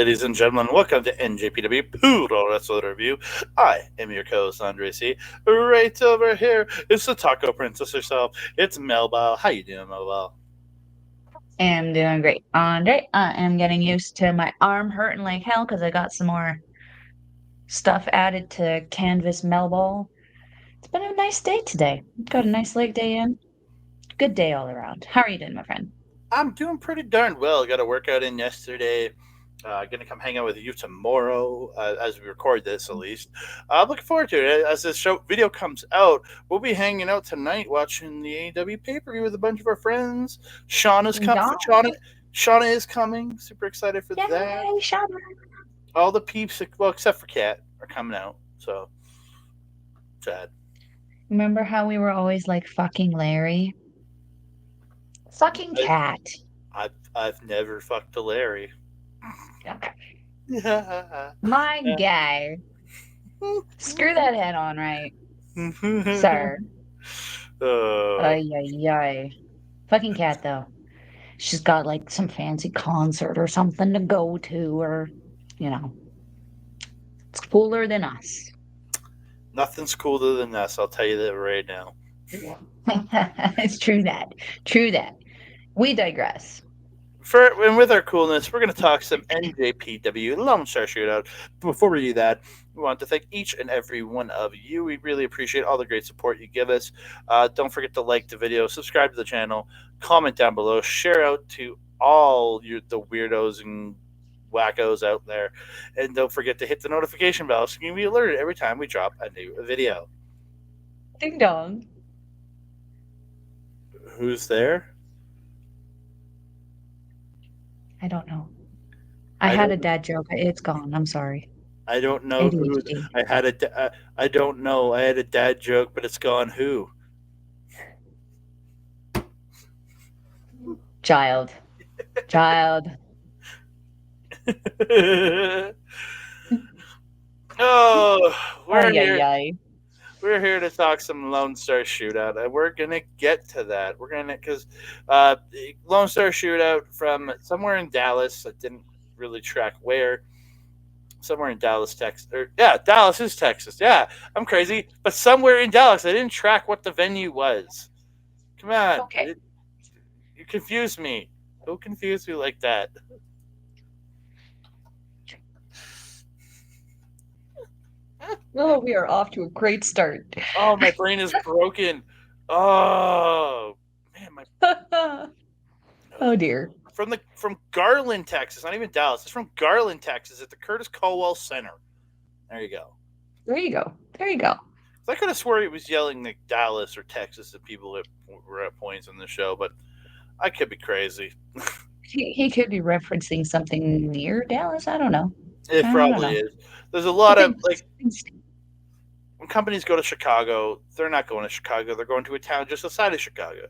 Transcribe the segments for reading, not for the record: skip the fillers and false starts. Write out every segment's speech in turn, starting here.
ladies and gentlemen. Welcome to NJPW-World Review. I am your co-host, Andre C. Right over here is the Taco Princess herself. It's Melball. How you doing, Melball? I'm doing great, Andre. I am getting used to my arm hurting like hell because I got some more stuff added to Canvas Melball. It's been a nice day today. Got a nice leg day in. Good day all around. How are you doing, my friend? I'm doing pretty darn well. I got a workout in yesterday. Gonna come hang out with you tomorrow, as we record this at least. I'm looking forward to it. As this video comes out, we'll be hanging out tonight watching the AEW pay-per-view with a bunch of our friends. Shauna's coming. Yeah. Shauna is coming. Super excited for that. Yay, Shauna. All the peeps, well, except for Kat, are coming out. So sad. Remember how we were always like fucking Larry? Fucking Cat. I've never fucked a Larry. My guy. Screw that head on right, sir. Ay, ay, ay. Fucking Cat, though. She's got like some fancy concert or something to go to, or, you know, it's cooler than us. Nothing's cooler than us, I'll tell you that right now. It's true that. True that. We digress. And with our coolness, we're going to talk some NJPW Lonestar Shootout. Before we do that, we want to thank each and every one of you. We really appreciate all the great support you give us. Don't forget to like the video, subscribe to the channel, comment down below, share out to all the weirdos and wackos out there, and don't forget to hit the notification bell so you can be alerted every time we drop a new video. Ding dong. Who's there? I don't know. I had a dad joke. It's gone. I'm sorry. I don't know who. I don't know. I had a dad joke, but it's gone. Who? Child. Oh, we're here. Ay. We're here to talk some Lone Star Shootout, and we're gonna get to that. We're gonna because Lone Star Shootout from somewhere in Dallas. I didn't really track where. Somewhere in Dallas, Texas. Dallas is Texas. Yeah, I'm crazy, but somewhere in Dallas, I didn't track what the venue was. Come on, Okay. You confused me. Don't confuse me like that. Oh, we are off to a great start. Oh, my brain is broken. Oh man, Oh dear. From Garland, Texas, not even Dallas. It's from Garland, Texas, at the Curtis Caldwell Center. There you go. There you go. I could have swore he was yelling like Dallas or Texas at people that were at points in the show, but I could be crazy. He could be referencing something near Dallas. I don't know. It probably is. There's a lot of when companies go to Chicago, they're not going to Chicago. They're going to a town just outside of Chicago.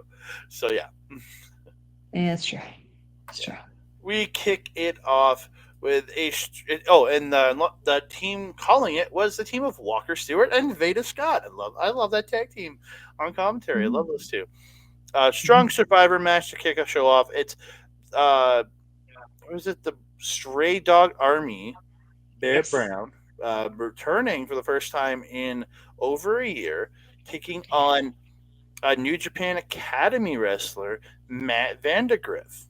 So yeah. Yeah, it's true. We kick it off with the team calling it was the team of Walker Stewart and Veda Scott. I love that tag team on commentary. I love those two. Strong Survivor match to kick a show off. It's what was it? The Stray Dog Army, Barrett Brown, returning for the first time in over a year, taking on a New Japan Academy wrestler, Matt Vandegrift.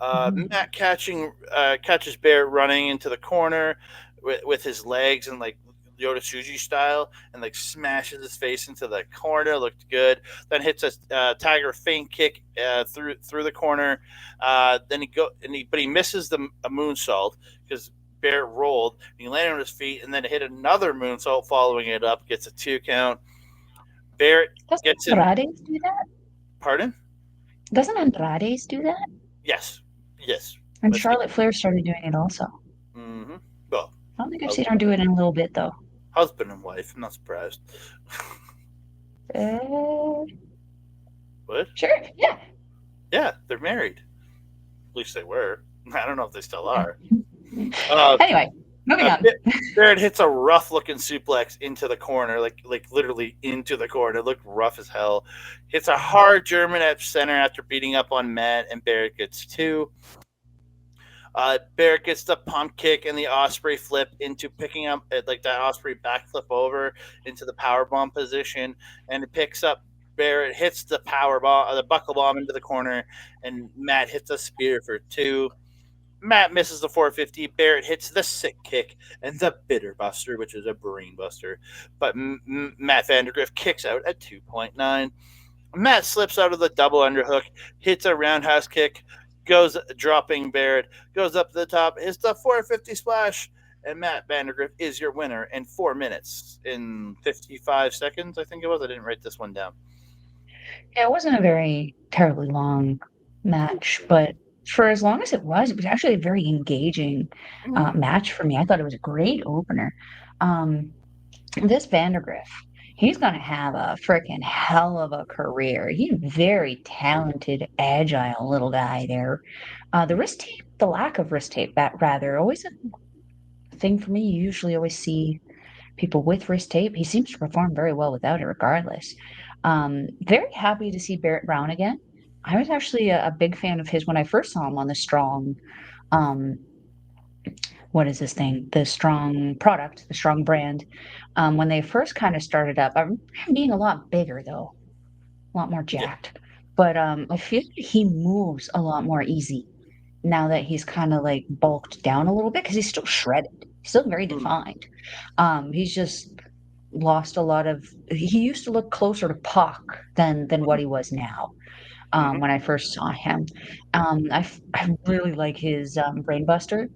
Matt catches Barrett running into the corner with his legs and like Yoda Tsuji style, and like smashes his face into the corner. Looked good. Then hits a Tiger feint kick through the corner. Then he misses a moonsault because Barrett rolled. He landed on his feet and then hit another moonsault following it up. Gets a 2 count. Barrett gets in. Andrade's do that? Pardon? Doesn't Andrade's do that? Yes. And Charlotte Flair started doing it also. Mm-hmm. Well, I don't think I've seen her do it in a little bit though. Husband and wife. I'm not surprised. What? Sure. Yeah. Yeah, they're married. At least they were. I don't know if they still are. Anyway, moving on. Barrett hits a rough-looking suplex into the corner, like literally into the corner. It looked rough as hell. Hits a hard German at center after beating up on Matt, and Barrett gets 2. Barrett gets the pump kick and the Osprey flip into picking up like that Osprey backflip over into the power bomb position, and it picks up. Barrett hits the power bomb, the buckle bomb into the corner, and Matt hits a spear for 2. Matt misses the 450. Barrett hits the sick kick and the bitter buster, which is a brain buster. But Matt Vandergriff kicks out at 2.9. Matt slips out of the double underhook, hits a roundhouse kick, goes dropping Barrett, goes up to the top, hits the 450 splash, and Matt Vandergriff is your winner in 4 minutes in 55 seconds, I think it was. I didn't write this one down. Yeah, it wasn't a very terribly long match, but for as long as it was actually a very engaging match for me. I thought it was a great opener. This Vandergriff, he's going to have a freaking hell of a career. He's a very talented, agile little guy there. The wrist tape, the lack of wrist tape, rather, always a thing for me. You usually always see people with wrist tape. He seems to perform very well without it, regardless. Very happy to see Barrett Brown again. I was actually a big fan of his when I first saw him on the Strong. What is this thing? The Strong product, the Strong brand. When they first kind of started up, I remember him being a lot bigger though, a lot more jacked. Yeah. But I feel like he moves a lot more easy now that he's kind of like bulked down a little bit because he's still shredded. He's still very defined. He's just lost a lot of. He used to look closer to Pac than what he was now. When I first saw him, I really like his brainbuster.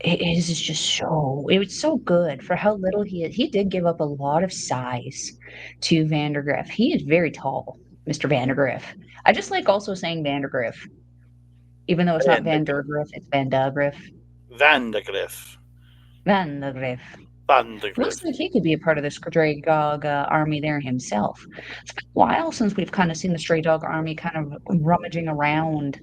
His is just it was so good for how little he is. He did give up a lot of size to Vandergriff. He is very tall, Mr. Vandergriff. I just like also saying Vandergriff, even though it's not Vandergriff, it's Vandergriff. Vandergriff. Looks like he could be a part of the Stray Dog army there himself. It's been a while since we've kind of seen the Stray Dog army kind of rummaging around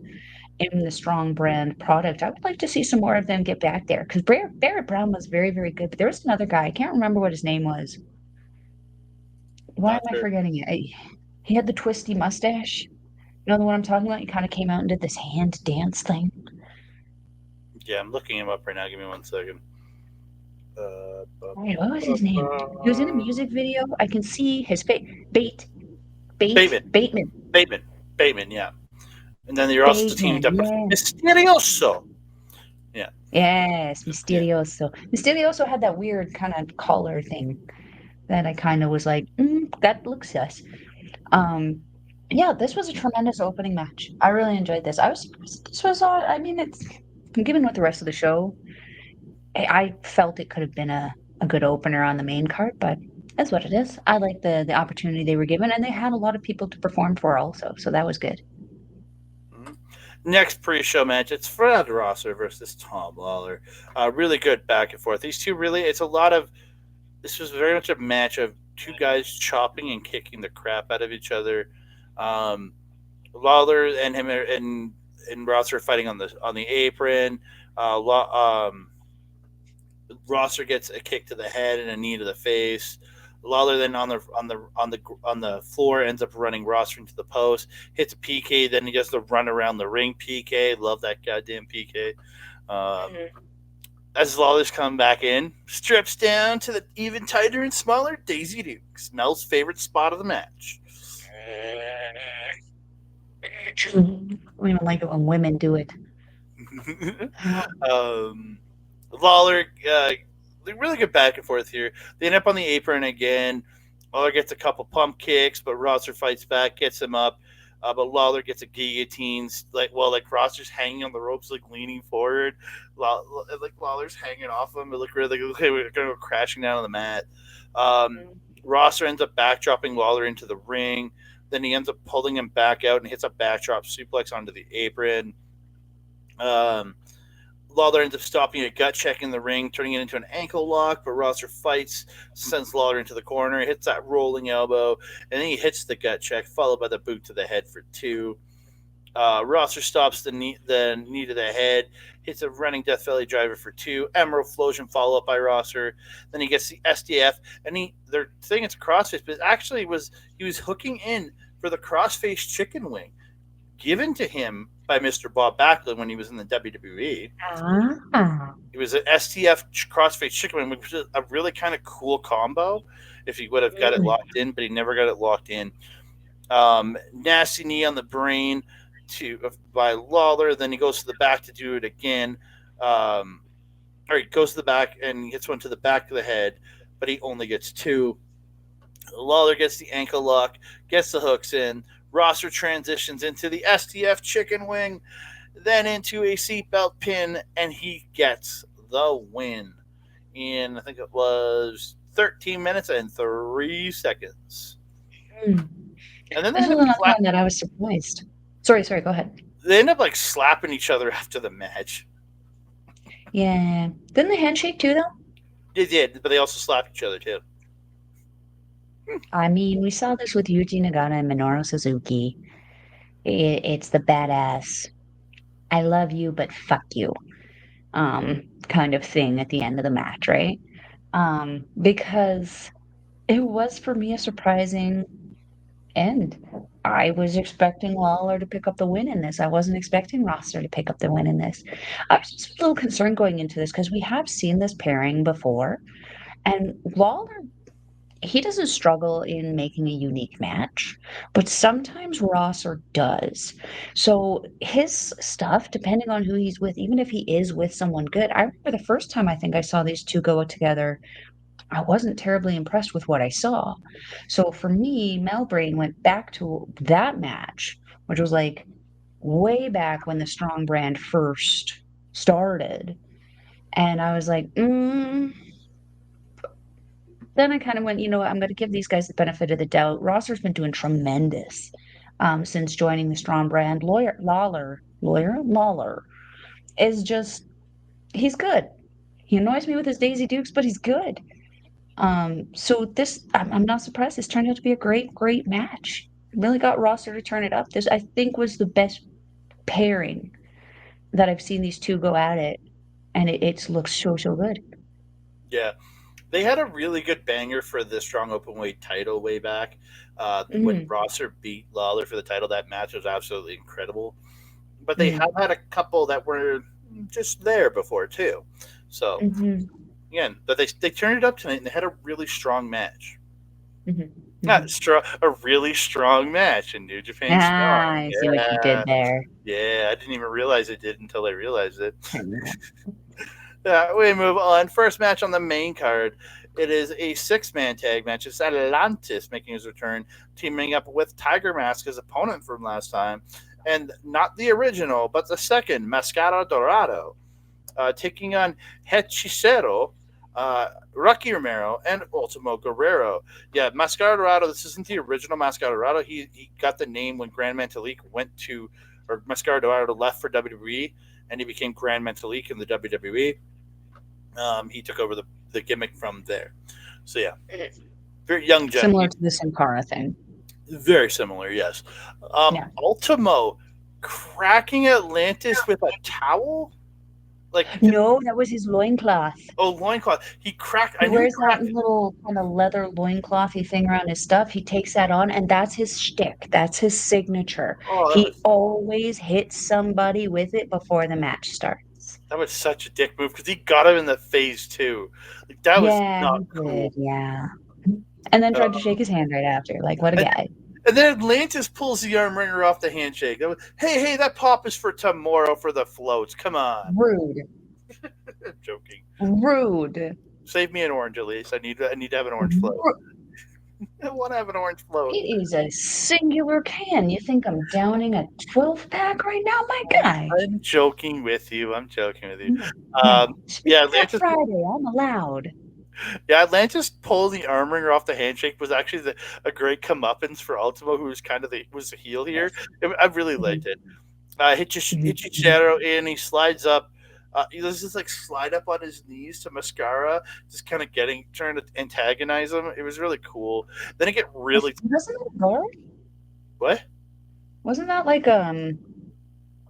in the Strong brand product. I would like to see some more of them get back there because Barrett Brown was very, very good. But there was another guy. I can't remember what his name was. Why am I forgetting it? He had the twisty mustache. You know the one I'm talking about? He kind of came out and did this hand dance thing. Yeah, I'm looking him up right now. Give me 1 second. Wait, what was his name? He was in a music video. I can see his face. Bateman, yeah. And then you're also teamed up with Mysterioso. Yeah. Yes, Mysterioso. Yeah. Mysterioso had that weird kind of collar thing that I kind of was like, that looks sus. Yeah, this was a tremendous opening match. I really enjoyed this. This was, I mean, it's given with the rest of the show, I felt it could have been a good opener on the main card, but that's what it is. I like the opportunity they were given, and they had a lot of people to perform for also, so that was good. Next pre-show match, it's Fred Rosser versus Tom Lawler. Really good back and forth. These two this was very much a match of two guys chopping and kicking the crap out of each other. Lawler and him and Rosser fighting on the apron. Rosser gets a kick to the head and a knee to the face. Lawler then on the floor ends up running Rosser into the post, hits a PK, then he does the run around the ring PK. Love that goddamn PK. As Lawler's come back in, strips down to the even tighter and smaller Daisy Dukes. Mel's favorite spot of the match. We don't like it when women do it. Lawler, really good back and forth here. They end up on the apron again. Lawler gets a couple pump kicks, but Rosser fights back, gets him up. But Lawler gets a guillotine, like Rosser's hanging on the ropes, like leaning forward. Lawler's hanging off him. It looked really like we're going to go crashing down on the mat. Rosser ends up backdropping Lawler into the ring. Then he ends up pulling him back out and hits a backdrop suplex onto the apron. Lawler ends up stopping a gut check in the ring, turning it into an ankle lock, but Rosser fights, sends Lawler into the corner, hits that rolling elbow, and then he hits the gut check, followed by the boot to the head for 2. Rosser stops the knee to the head, hits a running Death Valley driver for 2. Emerald Flosion follow up by Rosser. Then he gets the SDF, and they're saying it's a crossface, but it actually he was hooking in for the crossface chicken wing given to him by Mr. Bob Backlund when he was in the WWE. Ah. It was an STF crossface chicken wing, which was a really kind of cool combo if he would have got it locked in, but he never got it locked in. Nasty knee on the brain by Lawler. Then he goes to the back to do it again. Or he goes to the back and hits one to the back of the head, but he only gets two. Lawler gets the ankle lock, gets the hooks in. Rosser transitions into the STF chicken wing, then into a seatbelt pin, and he gets the win in, I think it was 13 minutes and 3 seconds. And then they ended up that I was surprised. Sorry, go ahead. They end up like slapping each other after the match. Yeah. Didn't they handshake too, though? They did, but they also slapped each other too. I mean, we saw this with Yuji Nagata and Minoru Suzuki. It's the badass, I love you, but fuck you, kind of thing at the end of the match, right? Because it was, for me, a surprising end. I was expecting Lawler to pick up the win in this. I wasn't expecting Rosser to pick up the win in this. I was just a little concerned going into this because we have seen this pairing before, and Lawler, he doesn't struggle in making a unique match, but sometimes Rosser does. So his stuff, depending on who he's with, even if he is with someone good, I remember the first time I think I saw these two go together, I wasn't terribly impressed with what I saw. So for me, Melbrain went back to that match, which was like way back when the Strong brand first started. And I was like, Then I kind of went, you know what, I'm going to give these guys the benefit of the doubt. Rosser's been doing tremendous since joining the Strong brand. Lawler is just, he's good. He annoys me with his Daisy Dukes, but he's good. So this, I'm not surprised. This turned out to be a great match. Really got Rosser to turn it up. This, I think, was the best pairing that I've seen these two go at it, and it looks so good. Yeah. They had a really good banger for the Strong Openweight title way back. When Rosser beat Lawler for the title, that match was absolutely incredible. But they have had a couple that were just there before, too. So, again, but they turned it up tonight, and they had a really strong match. Not strong, a really strong match in New Japan Strong. I see what you did there. Yeah, I didn't even realize it did until I realized it. We move on. First match on the main card. It is a 6-man tag match. It's Atlantis making his return, teaming up with Tiger Mask, his opponent from last time, and not the original, but the second, Mascara Dorado, taking on Hechicero, Rocky Romero, and Ultimo Guerrero. Yeah, Mascara Dorado, this isn't the original Mascara Dorado. He got the name when Grand Metalik Mascara Dorado left for WWE, and he became Grand Metalik in the WWE. He took over the gimmick from there. So, yeah. Very young gentleman. Similar to the Sin Cara thing. Very similar, yes. Ultimo cracking Atlantis with a towel? No, that was his loincloth. Oh, loincloth. He cracked. He wears that little kind of leather loinclothy thing around his stuff. He takes that on, and that's his shtick. That's his signature. He always hits somebody with it before the match starts. That was such a dick move because he got him in the face too. That was not cool. Yeah. And then tried to shake his hand right after. Like, what a guy. And then Atlantis pulls the arm wringer off the handshake. Hey, that pop is for tomorrow for the floats. Come on. Rude. I'm joking. Rude. Save me an orange, at least. I need to have an orange float. I want to have an orange float. It is a singular can. You think I'm downing a 12-pack right now, my guy? I'm joking with you. Yeah, Atlantis. Friday, I'm allowed. Yeah, Atlantis pulling the arm wringer off the handshake was actually a great comeuppance for Ultimo, who was kind of was the heel here. I really liked it. Hechicero in, he slides up. He does this slide up on his knees to Mascara, just kind of trying to antagonize him. It was really cool. Then it get really. Wasn't that a guard? What? Wasn't that like a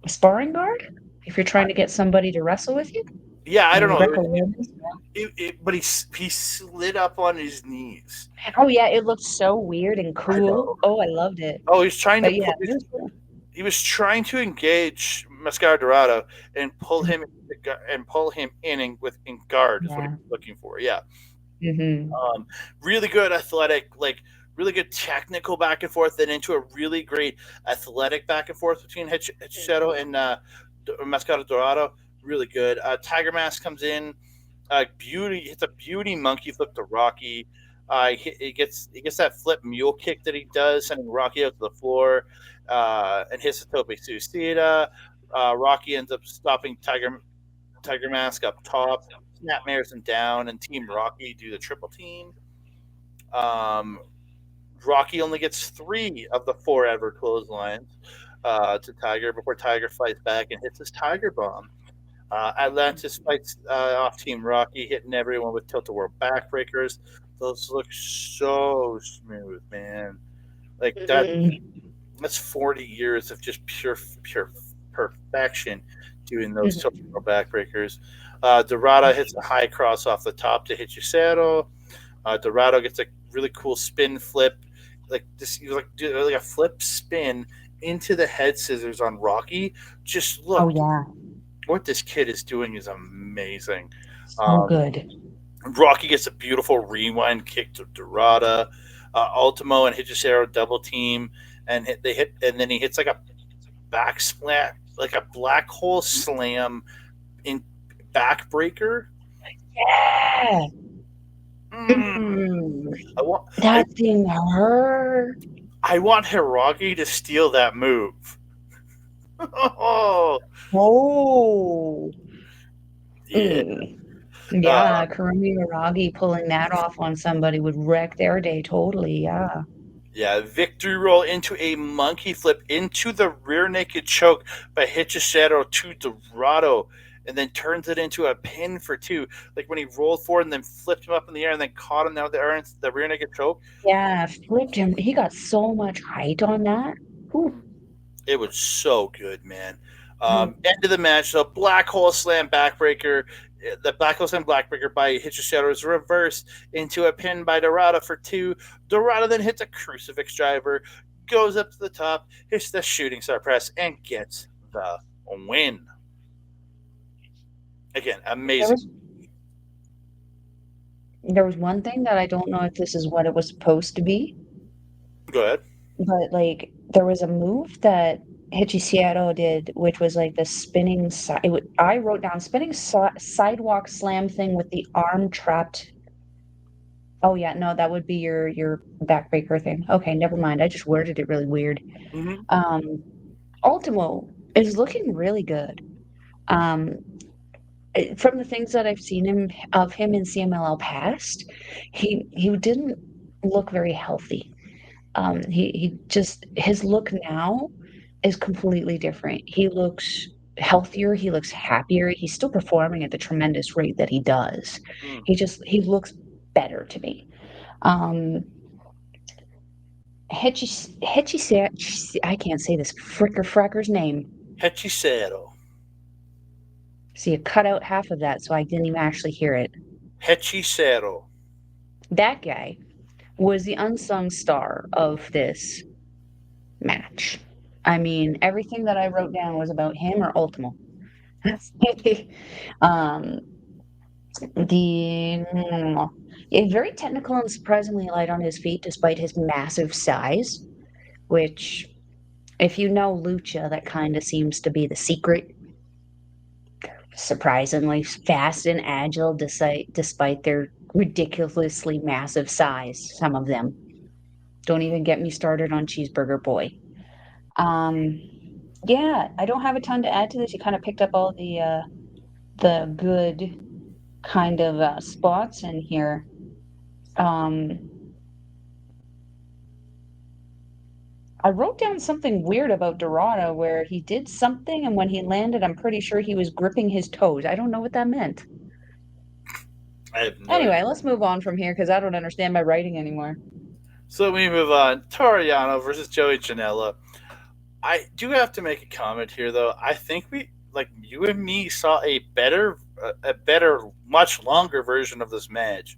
sparring guard? If you're trying to get somebody to wrestle with you? Yeah, I don't know. But he slid up on his knees. Oh yeah, it looked so weird and cool. Oh, I loved it. Oh, he's trying to. he was trying to engage Mascara Dorado and pull him in with in guard is what he was looking for. Yeah. Mm-hmm. Really good athletic, like really good technical back and forth, then into a really great athletic back and forth between Hechicero and Mascara Dorado. Really good. Tiger Mask comes in. Beauty hits a beauty monkey flip to Rocky. He gets that flip mule kick that he does, sending Rocky out to the floor, and hits the tope suicida. Rocky ends up stopping Tiger Mask up top. Snapmares him down, and Team Rocky do the triple team. Rocky only gets 3 of the 4 ever clotheslines to Tiger before Tiger fights back and hits his Tiger Bomb. Atlantis fights off Team Rocky, hitting everyone with tilt-a-whirl backbreakers. Those look so smooth, man. Like that's 40 years of just pure perfection doing those tilt-a-whirl backbreakers. Dorado hits a high cross off the top to hit Hechicero. Dorado gets a really cool spin flip, like this, like a flip spin into the head scissors on Rocky. Just look. Oh yeah. What this kid is doing is amazing. So good. Rocky gets a beautiful rewind kick to Dorada. Ultimo and Hechicero double team, and then he hits like a back splat, like a black hole slam in backbreaker. Yeah. That thing hurt. I want Hiragi to steal that move. Oh. Yeah. Yeah, Kurumi Hiragi pulling that off on somebody would wreck their day totally, yeah. Yeah, victory roll into a monkey flip into the rear naked choke by Hechicero to Dorado, and then turns it into a pin for 2. Like when he rolled forward and then flipped him up in the air and then caught him down the rear naked choke. Yeah, flipped him. He got so much height on that. Ooh. It was so good, man. End of the match, so black hole slam backbreaker. The black hole slam backbreaker by Hechicero is reversed into a pin by Dorado for 2. Dorado then hits a crucifix driver, goes up to the top, hits the shooting star press, and gets the win. Again, amazing. There was one thing that I don't know if this is what it was supposed to be. Go ahead. But like there was a move that Hechicero did, which was like the spinning I wrote down spinning sidewalk slam thing with the arm trapped. Oh yeah, no, that would be your backbreaker thing. Okay, never mind. I just worded it really weird. Mm-hmm. Ultimo is looking really good. From the things that I've seen of him in CMLL past, he didn't look very healthy. He just, his look now is completely different. He looks healthier. He looks happier. He's still performing at the tremendous rate that he does. He looks better to me. Hechicero, I can't say this fracker's name. Hechicero. See, you cut out half of that, so I didn't even actually hear it. Hechicero. That guy was the unsung star of this match. I mean, everything that I wrote down was about him or Ultimo. Very technical and surprisingly light on his feet despite his massive size, which, if you know Lucha, that kind of seems to be the secret. Surprisingly fast and agile despite their ridiculously massive size. Some of them. Don't even get me started on Cheeseburger Boy. Yeah, I don't have a ton to add to this. You kind of picked up all the good kind of spots in here. I wrote down something weird about Dorado where he did something, and when he landed, I'm pretty sure he was gripping his toes. I don't know what that meant. Anyway, let's move on from here because I don't understand my writing anymore. So we move on. Toriano versus Joey Janela. I do have to make a comment here, though. I think you and me saw a better, much longer version of this match.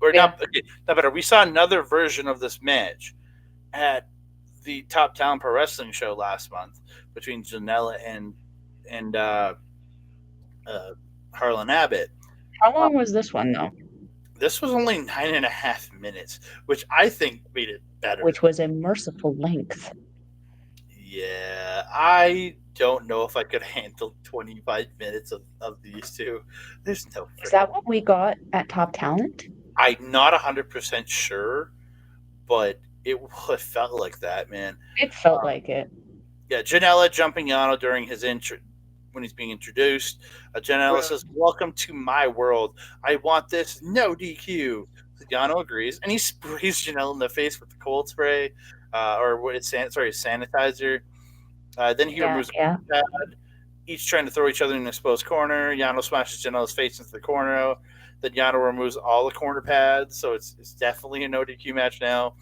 Or not better. We saw another version of this match at the Top Talent Pro Wrestling show last month between Janela and Harlan Abbott. How long was this one, though? This was only 9.5 minutes, which I think made it better. Which was a merciful length. Yeah, I don't know if I could handle 25 minutes of these two. There's no. Is that what we got at Top Talent? I'm not 100% sure, but it felt like that, man. It felt like it. Yeah, Janela jumping Yano during his intro when he's being introduced. Janela says, "Welcome to my world. I want this. No DQ." Yano agrees, and he sprays Janela in the face with the cold spray, or what it's sanitizer. Then he removes a pad, each trying to throw each other in an exposed corner. Yano smashes Janela's face into the corner. Then Yano removes all the corner pads, so it's definitely a no DQ match now.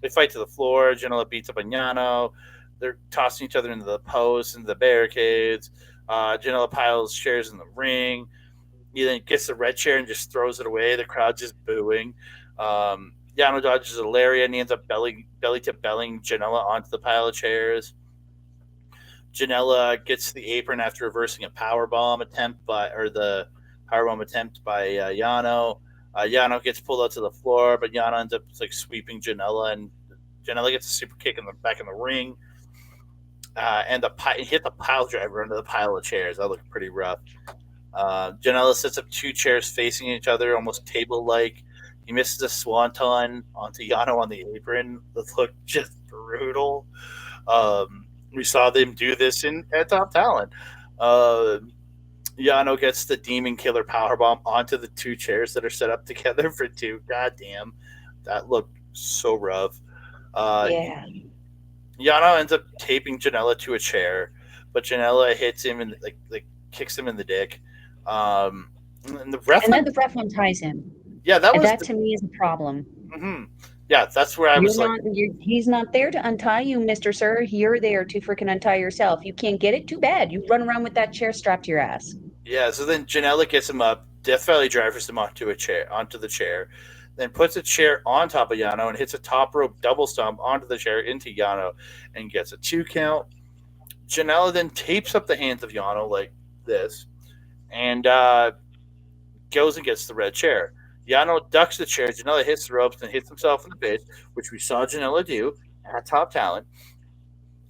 They fight to the floor. Janela beats up on Yano. They're tossing each other into the posts, into the barricades. Janela piles chairs in the ring. He then gets the red chair and just throws it away. The crowd's just booing. Yano dodges a lariat and he ends up belly to bellying Janela onto the pile of chairs. Janela gets the apron after reversing a powerbomb attempt by Yano. Yano gets pulled out to the floor, but Yano ends up sweeping Janela, and Janela gets a super kick back in the ring. And hit the pile driver under the pile of chairs. That looked pretty rough. Janela sets up two chairs facing each other, almost table-like. He misses a swanton onto Yano on the apron. That looked just brutal. We saw them do this at Top Talent. Yano gets the Demon Killer powerbomb onto the two chairs that are set up together for two. God damn. That looked so rough. Yeah. Yano ends up taping Janela to a chair, but Janela hits him and kicks him in the dick. And then the ref unties him. Yeah, that to me is a problem. Mm-hmm. Yeah, that's where I was he's not there to untie you, Mr. Sir. You're there to freaking untie yourself. You can't get it? Too bad. You run around with that chair strapped to your ass. Yeah, so then Janela gets him up, Death Valley drivers him onto the chair, then puts a chair on top of Yano and hits a top rope double stomp onto the chair into Yano and gets a 2 count. Janela then tapes up the hands of Yano like this and goes and gets the red chair. Yano ducks the chair. Janela hits the ropes and hits himself in the face, which we saw Janela do at Top Talent.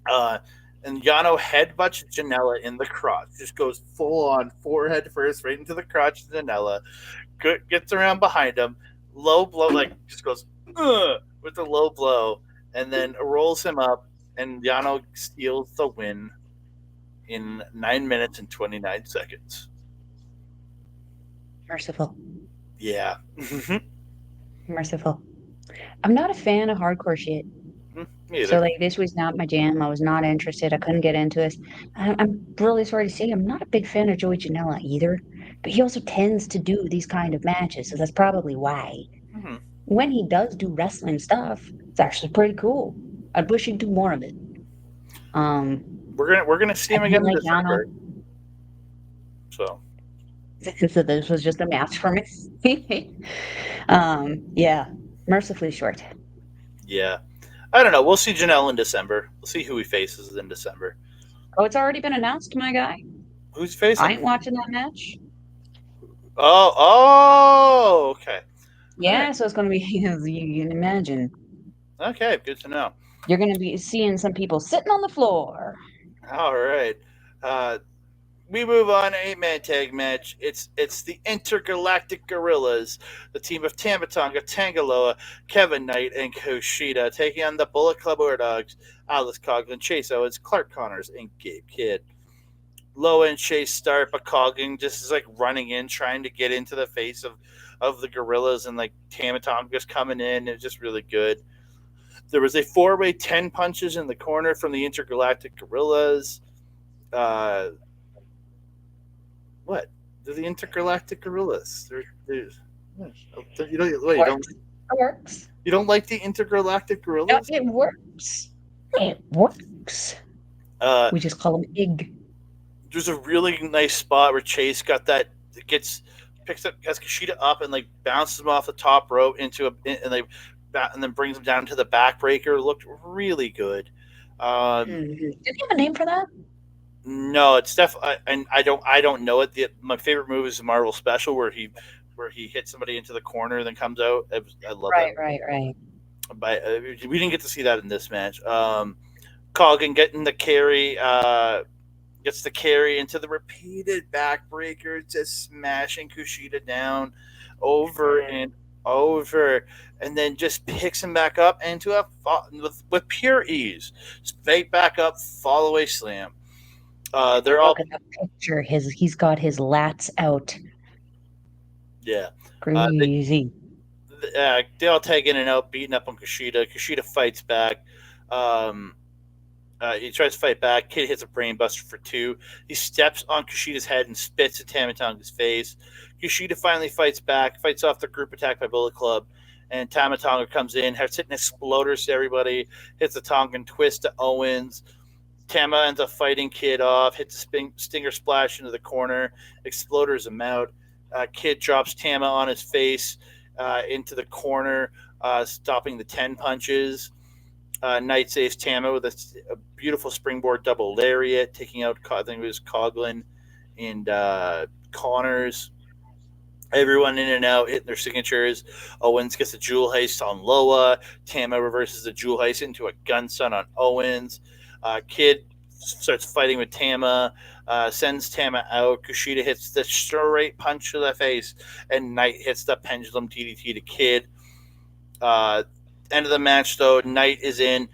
And Yano headbutts Janela in the crotch. Just goes full on forehead first, right into the crotch of Janela. Gets around behind him. Low blow, just goes with a low blow, and then rolls him up, and Yano steals the win in 9 minutes and 29 seconds. Merciful. Yeah. Merciful. I'm not a fan of hardcore shit. So this was not my jam. I was not interested. I couldn't get into this. I'm really sorry to say I'm not a big fan of Joey Janela either. But he also tends to do these kind of matches, so that's probably why. Mm-hmm. When he does do wrestling stuff, it's actually pretty cool. I'd wish he'd do more of it. We're gonna see him again in December. So this was just a match for me. Yeah, mercifully short. Yeah. I don't know. We'll see Janelle in December. We'll see who he faces in December. Oh, it's already been announced, my guy. Who's facing? I ain't watching that match. Oh, okay. Yeah, right. So it's going to be, you can imagine. Okay, good to know. You're going to be seeing some people sitting on the floor. All right. We move on. 8-man tag match. It's the Intergalactic Gorillas, the team of Tamatonga, Tangaloa, Kevin Knight, and Kushida, taking on the Bullet Club Dogs, Alice Coughlin, Chase Owens, Clark Connors, and Gabe Kidd. Loa and Chase start, but Coughlin just is running in, trying to get into the face of the Gorillas, and Tamatonga's coming in. It's just really good. There was a 4-way 10 punches in the corner from the Intergalactic Gorillas. What? They're the Intergalactic Gorillas. You don't like the Intergalactic Gorillas? No, it works. It works. We just call them IG. There's a really nice spot where Chase picks Kushida up and bounces him off the top rope and then brings him down to the backbreaker. Looked really good. Did you have a name for that? No, it's definitely, and I don't know it. My favorite move is the Marvel Special where he hits somebody into the corner and then comes out. I love that. Right. But we didn't get to see that in this match. Coggin getting the carry, gets the carry into the repeated backbreaker, just smashing Kushida down over and over, and then just picks him back up into with pure ease. Straight back up, fall away slam. They're all Look at the picture. He's got his lats out. yeah. Crazy. They all tag in and out, beating up on Kushida. Kushida fights back. Um, he tries to fight back. Kid hits a brainbuster for 2. He steps on Kushida's head and spits at Tama Tonga's face. Kushida finally fights back, fights off the group attack by Bullet Club, and Tama Tonga comes in, starts hitting exploders to everybody, hits a Tongan twist to Owens. Tama ends up fighting Kid off, hits a stinger splash into the corner, exploders him out. Kid drops Tama on his face into the corner, stopping the 10 punches. Knight saves Tama with a beautiful springboard double lariat, taking out, I think it was Coughlin and Connors. Everyone in and out, hitting their signatures. Owens gets a jewel heist on Loa. Tama reverses the jewel heist into a gun stun on Owens. Kid starts fighting with Tama, sends Tama out. Kushida hits the straight punch to the face, and Knight hits the pendulum DDT to Kid. End of the match, though, Knight is in.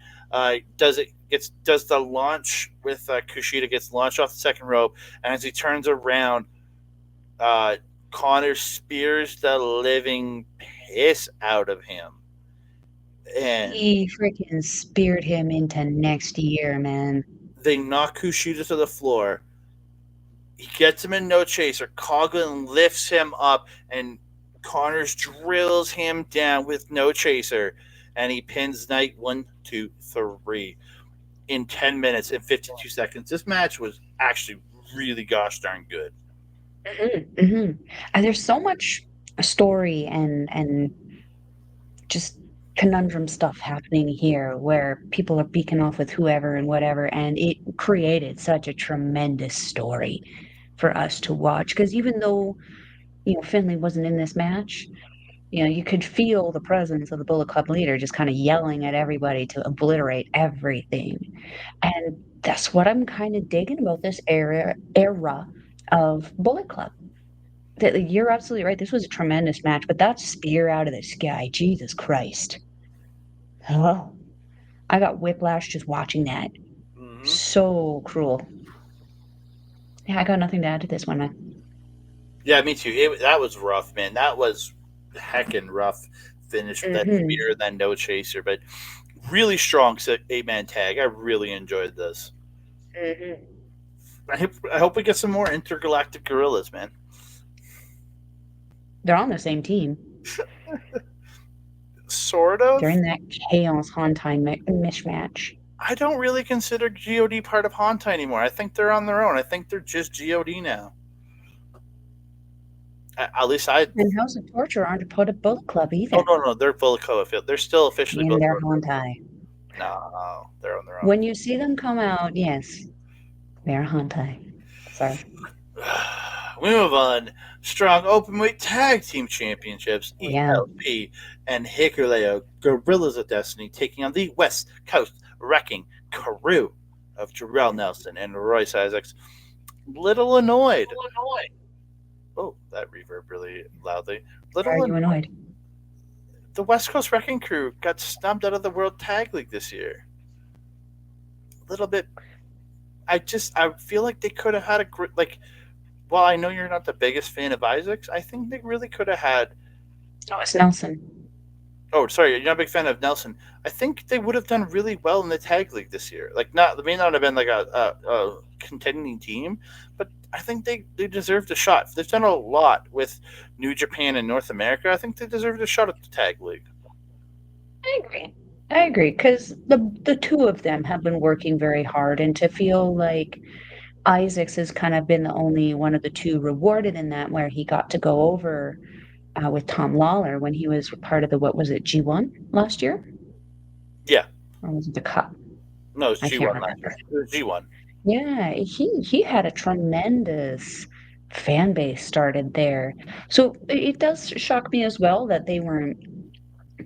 Does the launch with Kushida, gets launched off the second rope, and as he turns around, Connor spears the living piss out of him. And he freaking speared him into next year, man. They knock Kushida to the floor. He gets him in no chaser. Coughlin lifts him up, and Connors drills him down with no chaser, and he pins Knight 1, 2, 3 in 10 minutes and 52 seconds. This match was actually really gosh darn good. And there's so much story and just conundrum stuff happening here where people are beaking off with whoever and whatever, and it created such a tremendous story for us to watch. Because even though Finley wasn't in this match, you could feel the presence of the Bullet Club leader just kind of yelling at everybody to obliterate everything. And that's what I'm kind of digging about this era of Bullet Club. You're absolutely right. This was a tremendous match, but that spear out of the sky, Jesus Christ. Oh, I got whiplash just watching that. Mm-hmm. So cruel. Yeah, I got nothing to add to this one, man. Yeah, me too. That was rough, man. That was heckin' rough finish with that spear and that no chaser, but really strong 8-man tag. I really enjoyed this. I hope we get some more intergalactic gorillas, man. They're on the same team. Sort of. They're in that Chaos Hontai mishmatch. I don't really consider GOD part of Hontai anymore. I think they're on their own. I think they're just GOD now. At least I. And House of Torture aren't a part of Bullet Club either. Oh no, they're Bullet Club. They're still officially. And they're Hontai. No, they're on their own. When you see them come out, yes, they're Hontai. Sorry. We move on. Strong Openweight Tag Team Championships, ELP and Hikuleo Gorillas of Destiny taking on the West Coast Wrecking Crew of Jarrell Nelson and Royce Isaacs. Little annoyed. Oh, that reverb really loudly. Are you annoyed? The West Coast Wrecking Crew got snubbed out of the World Tag League this year. A little bit. I feel like they could have had a great, while I know you're not the biggest fan of Isaacs, I think they really could have had. Oh, it's Nelson. Oh, sorry, you're not a big fan of Nelson. I think they would have done really well in the tag league this year. They may not have been a contending team, but I think they deserved a shot. They've done a lot with New Japan and North America. I think they deserved a shot at the tag league. I agree, because the two of them have been working very hard, and to feel like Isaacs has kind of been the only one of the two rewarded in that, where he got to go over with Tom Lawler when he was part of the, what was it, G1 last year? Yeah. Or was it the Cup? No, it's I can't G1 last year. remember. It was G1. Yeah, he had a tremendous fan base started there. So it does shock me as well that they weren't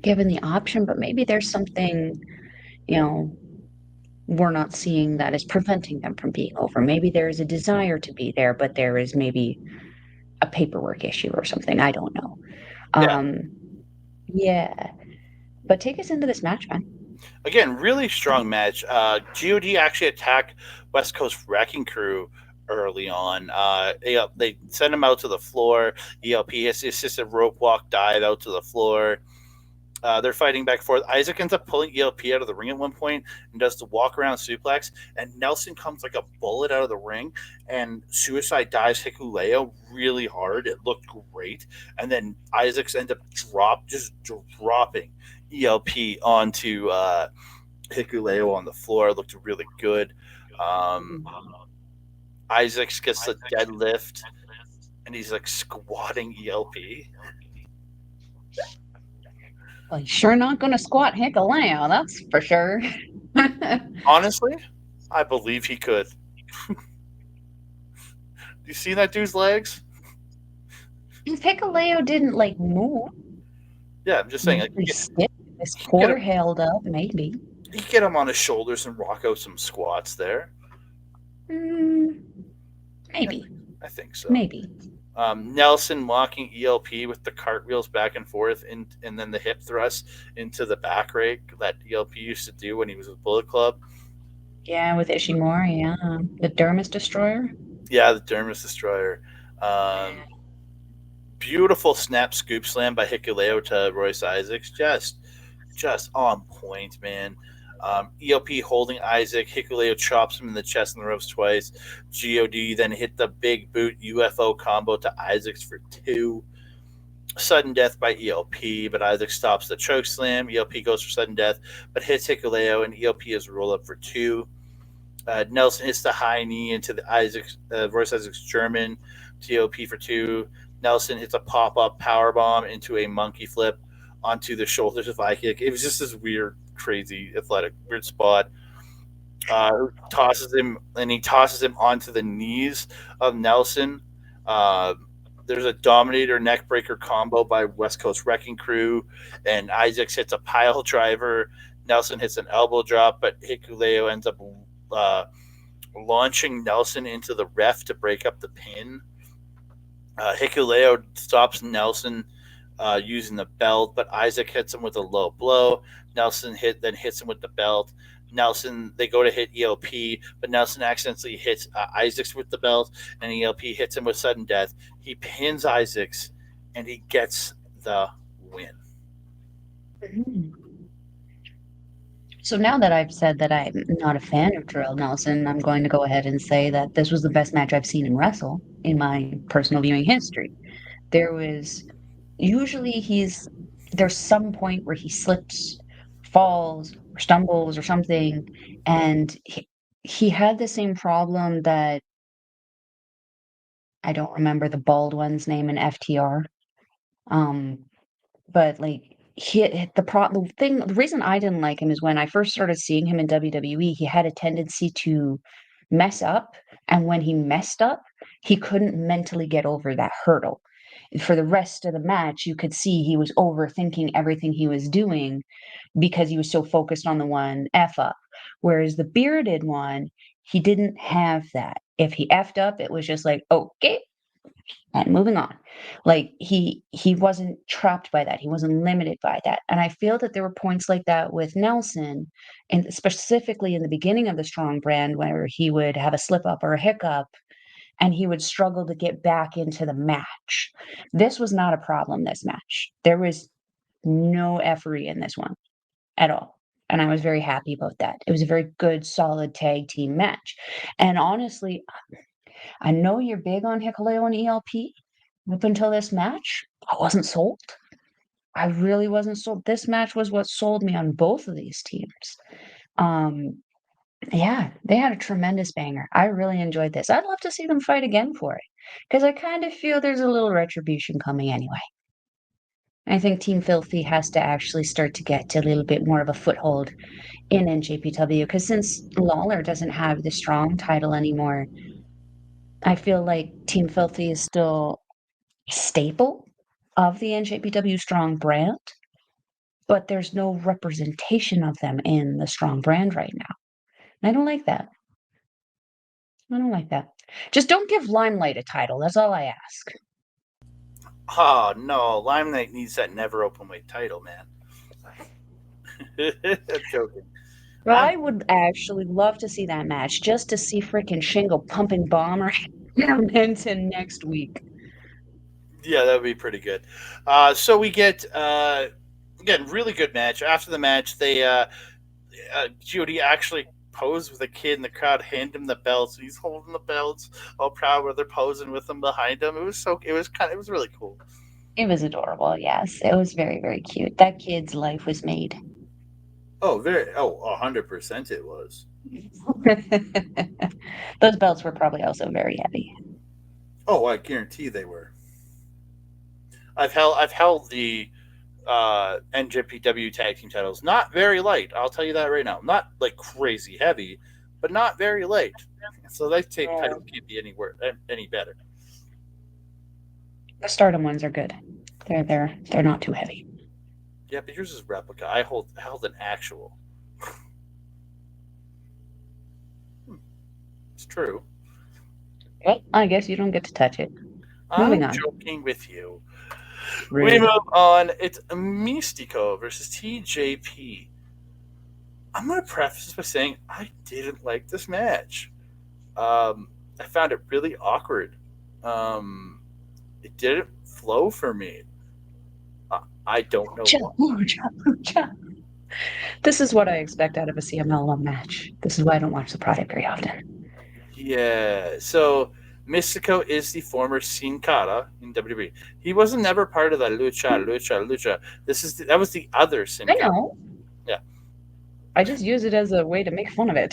given the option, but maybe there's something, you know, we're not seeing that is preventing them from being over. Maybe there is a desire to be there, but there is maybe a paperwork issue or something. I don't know. Yeah. Um, yeah, but take us into this match, man. Again, really strong match. God actually attacked West Coast Wrecking Crew early on. They sent him out to the floor. ELP assisted rope walk dive out to the floor. They're fighting back and forth. Isaac ends up pulling ELP out of the ring at one point and does the walk around suplex. And Nelson comes like a bullet out of the ring and suicide dives Hikuleo really hard. It looked great. And then Isaacs ends up just dropping ELP onto Hikuleo on the floor. It looked really good. Um, Isaacs gets the deadlift and he's like squatting ELP. Well, you're sure not going to squat Hikaleo, that's for sure. Honestly, I believe he could. Do you see that dude's legs? If Hikaleo didn't like move, Yeah, I'm just saying. Like, pretty stiff, his core held up, maybe. You get him on his shoulders and rock out some squats there. Maybe. I think so. Maybe. Nelson walking ELP with the cartwheels back and forth, and then the hip thrust into the back rake that ELP used to do when he was with Bullet Club. Yeah, with Ishimori, yeah. The Dermis Destroyer? Yeah, the Dermis Destroyer. Beautiful snap scoop slam by Hikuleo to Royce Isaacs. Just on point, man. ELP holding Isaac. Hikuleo chops him in the chest and the ropes twice. God then hit the big boot UFO combo to Isaacs for 2. Sudden death by ELP, but Isaac stops the choke slam. ELP goes for sudden death, but hits Hikuleo, and ELP is roll up for 2. Nelson hits the high knee into the Royce Isaacs German to ELP for 2. Nelson hits a pop-up power bomb into a monkey flip onto the shoulders of Vikic. It was just this weird, crazy, athletic, weird spot. Tosses him onto the knees of Nelson. There's a Dominator neckbreaker combo by West Coast Wrecking Crew, and Isaacs hits a pile driver. Nelson hits an elbow drop, but Hikuleo ends up launching Nelson into the ref to break up the pin. Hikuleo stops Nelson using the belt, but Isaac hits him with a low blow. Nelson hits him with the belt. They go to hit ELP, but Nelson accidentally hits Isaacs with the belt, and ELP hits him with sudden death. He pins Isaacs, and he gets the win. Mm-hmm. So now that I've said that I'm not a fan of Terrell Nelson, I'm going to go ahead and say that this was the best match I've seen him wrestle in my personal viewing history. There was usually there's some point where he slips, falls, or stumbles or something, and he had the same problem that I don't remember the bald one's name in FTR. But like the reason I didn't like him is when I first started seeing him in WWE, he had a tendency to mess up, and when he messed up, he couldn't mentally get over that hurdle. For the rest of the match, you could see he was overthinking everything he was doing because he was so focused on the one F up. Whereas the bearded one, he didn't have that. If he effed up, it was just like, okay, and moving on. Like he wasn't trapped by that. He wasn't limited by that. And I feel that there were points like that with Nelson, and specifically in the beginning of the Strong brand, where he would have a slip up or a hiccup and he would struggle to get back into the match. This was not a problem this match. There was no effery in this one at all. And I was very happy about that. It was a very good, solid tag team match. And honestly, I know you're big on Hikuleo and ELP. Up until this match, I wasn't sold. I really wasn't sold. This match was what sold me on both of these teams. Yeah, they had a tremendous banger. I really enjoyed this. I'd love to see them fight again for it because I kind of feel there's a little retribution coming anyway. I think Team Filthy has to actually start to get a little bit more of a foothold in NJPW, because since Lawler doesn't have the strong title anymore, I feel like Team Filthy is still a staple of the NJPW strong brand, but there's no representation of them in the strong brand right now. I don't like that. I don't like that. Just don't give Limelight a title. That's all I ask. Oh no, Limelight needs that never open weight title, man. I'm joking. I would actually love to see that match, just to see freaking Shingo pumping Bomber into next week. Yeah, that would be pretty good. So we get again really good match. After the match, Judy actually posed with a kid in the crowd, hand him the belts. He's holding the belts, all proud where they're posing with them behind him. It was really cool. It was adorable, yes. It was very, very cute. That kid's life was made. Oh, 100% it was. Those belts were probably also very heavy. Oh, I guarantee they were. I've held the NJPW tag team titles. Not very light. I'll tell you that right now. Not like crazy heavy, but not very light. So that title can't be any better. The Stardom ones are good. They're not too heavy. Yeah, but yours is replica. I held an actual. It's true. Well, I guess you don't get to touch it. Moving on. I'm joking with you. Rude. We move on. It's Mystico versus TJP. I'm going to preface this by saying I didn't like this match. I found it really awkward. It didn't flow for me. I don't know why. This is what I expect out of a CMLL match. This is why I don't watch the product very often. Yeah. So Mystico is the former Sin Cara in WWE. He wasn't never part of the Lucha. That was the other Sin Cara. I know. Yeah. I just use it as a way to make fun of it.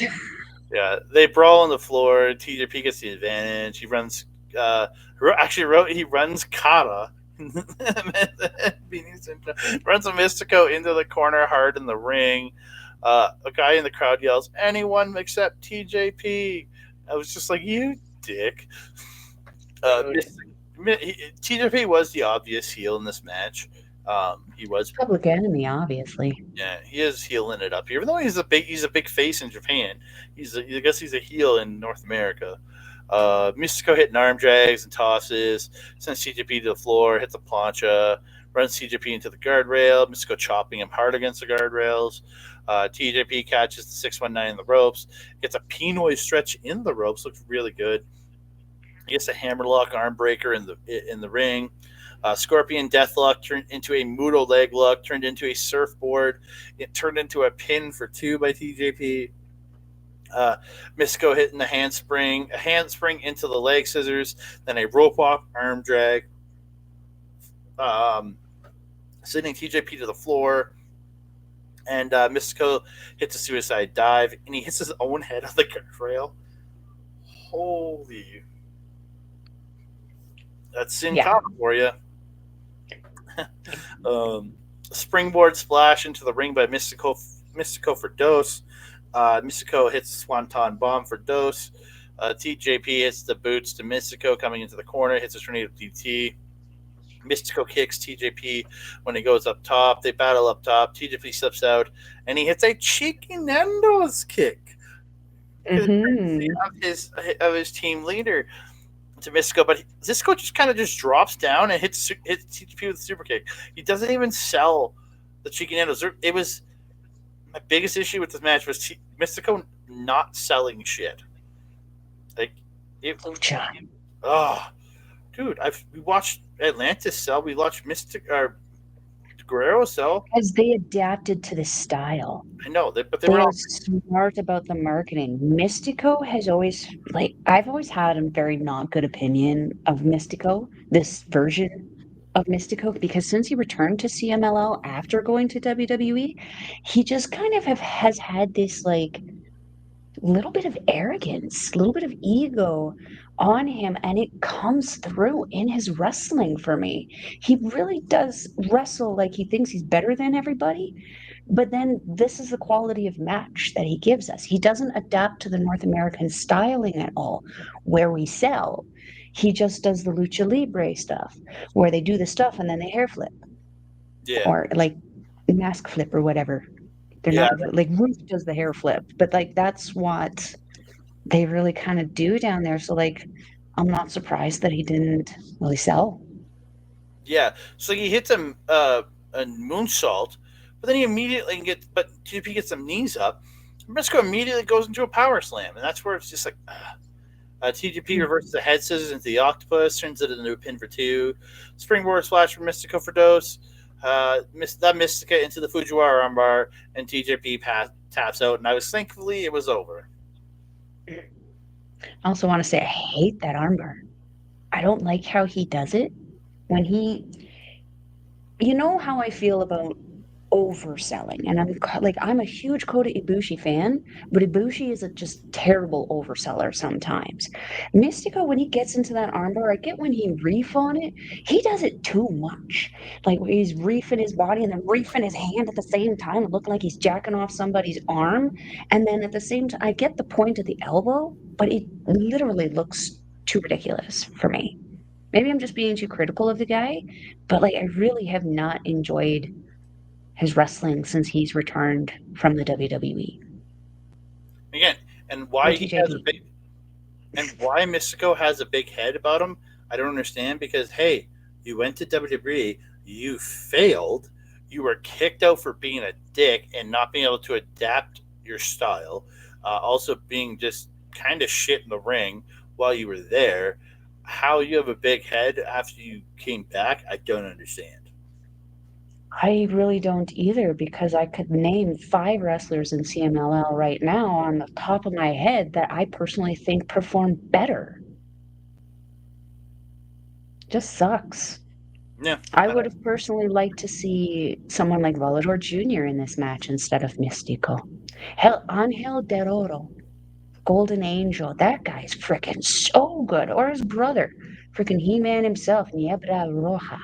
Yeah, they brawl on the floor. TJP gets the advantage. He runs. He runs Kata. Runs a Mystico into the corner hard in the ring. A guy in the crowd yells, "Anyone except TJP." I was just like, "You dick." TJP was the obvious heel in this match. He was Public Enemy, obviously. Yeah, he is healing it up here. Even though he's a big face in Japan, I guess he's a heel in North America. Mystico hitting arm drags and tosses, sends TJP to the floor, hits a plancha, runs TJP into the guardrail. Mystico chopping him hard against the guardrails. TJP catches the 619 in the ropes, gets a Pinoy stretch in the ropes, looks really good. He gets a hammerlock arm breaker in the ring. Scorpion Deathlock turned into a Muto leg lock, turned into a surfboard. It turned into a pin for 2 by TJP. Mystico hitting a handspring into the leg scissors, then a rope walk arm drag, sending TJP to the floor. And Mystico hits a suicide dive, and he hits his own head on the guardrail. Holy. That's Sin Cara for you. Springboard splash into the ring by Mystico for Dose. Mystico hits the Swanton Bomb for Dose. TJP hits the boots to Mystico coming into the corner, hits a tornado DT. Mystico kicks TJP when he goes up top. They battle up top. TJP slips out, and he hits a cheeky Nando's kick of his team leader to Mystico, but Mystico just drops down and hits TJP with a super kick. He doesn't even sell the cheeky Nando's. It was my biggest issue with this match was Mystico not selling shit. Like Lucha. Oh, dude, we watched Atlantis sell. We watched Guerrero sell. As they adapted to the style. I know, but they were smart about the marketing. Mystico has always, I've always had a very not good opinion of Mystico, this version of Mystico, because since he returned to CMLL after going to WWE, he just kind of has had this little bit of arrogance, a little bit of ego on him, and it comes through in his wrestling for me. He really does wrestle like he thinks he's better than everybody, but then this is the quality of match that he gives us. He doesn't adapt to the North American styling at all, where we sell. He just does the lucha libre stuff, where they do the stuff and then they hair flip, Yeah. or like mask flip or whatever. They're Yeah. not like Ruth does the hair flip, but like that's what they really kind of do down there. So like, I'm not surprised that he didn't really sell. Yeah. So he hits a moonsault, but then he immediately but TJP gets some knees up. Briscoe immediately goes into a power slam, and that's where it's just like, TJP reverses the head scissors into the octopus, turns it into a pin for 2. Springboard splash for Mystico for Dose. That Mystica into the Fujiwara armbar, and TJP taps out, and thankfully it was over. I also want to say I hate that armbar. I don't like how he does it when you know how I feel about overselling, and I'm a huge Kota Ibushi fan, but Ibushi is a just terrible overseller sometimes. Mystico, when he gets into that armbar, I get when he reef on it, he does it too much. Like he's reefing his body and then reefing his hand at the same time, looking like he's jacking off somebody's arm, and then at the same time, I get the point of the elbow, but it literally looks too ridiculous for me. Maybe I'm just being too critical of the guy, but like I really have not enjoyed his wrestling since he's returned from the WWE. Again, and why he has why Mystico has a big head about him, I don't understand. Because hey, you went to WWE, you failed, you were kicked out for being a dick and not being able to adapt your style, also being just kind of shit in the ring while you were there. How you have a big head after you came back, I don't understand. I really don't either, because I could name 5 wrestlers in CMLL right now on the top of my head that I personally think perform better. Just sucks. Yeah. I would have personally liked to see someone like Volador Jr. in this match instead of Mystico. Hell, Angel Deroro, Golden Angel, that guy's freaking so good. Or his brother, freaking He-Man himself, Niebla Roja.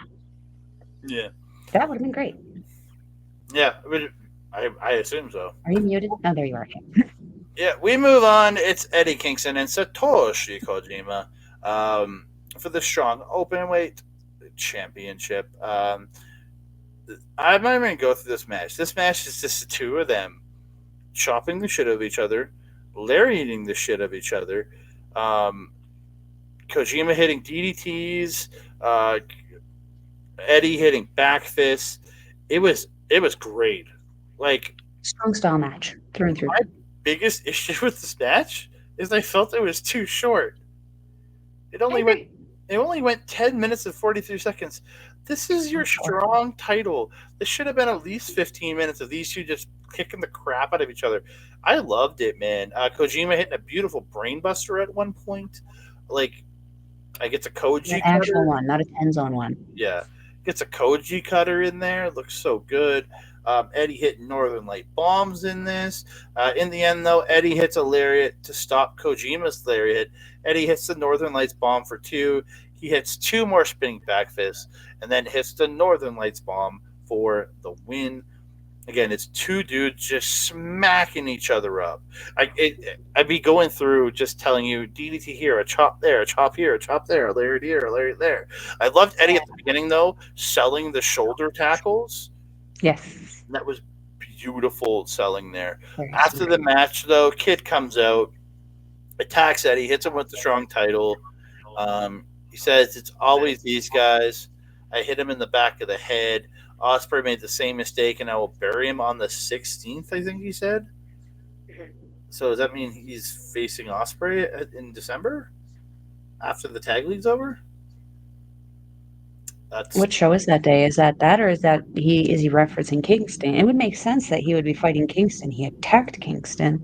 Yeah. That would have been great. Yeah, I assume so. Are you muted? Oh, there you are. Yeah, we move on. It's Eddie Kingston and Satoshi Kojima for the Strong Openweight Championship. I'm not even going to go through this match. This match is just the two of them chopping the shit out of each other, lariating the shit out of each other. Kojima hitting DDTs, Eddie hitting back fists. It was great. Like, strong style match through and through. My biggest issue with this match is I felt it was too short. It only went 10 minutes and 43 seconds. This is your Strong title. This should have been at least 15 minutes of these two just kicking the crap out of each other. I loved it, man. Kojima hitting a beautiful brainbuster at one point. Like, I get a Koji an actual one, not a Tenzon one. Yeah. Gets a Koji cutter in there. It looks so good. Eddie hitting Northern Light bombs in this. In the end, though, Eddie hits a lariat to stop Kojima's lariat. Eddie hits the Northern Lights bomb for 2. He hits 2 more spinning back fists, and then hits the Northern Lights bomb for the win. Again, it's 2 dudes just smacking each other up. I'd be going through just telling you DDT here, a chop there, a chop here, a chop there, a lariat here, a lariat there. I loved Eddie at the beginning, though, selling the shoulder tackles. Yes. That was beautiful selling there. After the match, though, Kid comes out, attacks Eddie, hits him with the Strong title. He says, "It's always these guys. I hit him in the back of the head. Ospreay made the same mistake, and I will bury him on the 16th, I think he said." So does that mean he's facing Ospreay in December? After the tag league's over? What show is that day? Is that or is he referencing Kingston? It would make sense that he would be fighting Kingston. He attacked Kingston.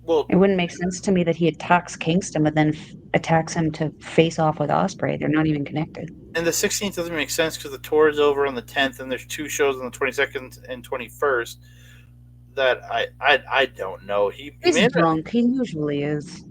Well, it wouldn't make sense to me that he attacks Kingston, but then attacks him to face off with Ospreay. They're not even connected. And the 16th doesn't make sense because the tour is over on the 10th, and there's 2 shows on the 22nd and 21st. that I don't know. He He's made a, drunk. He usually is.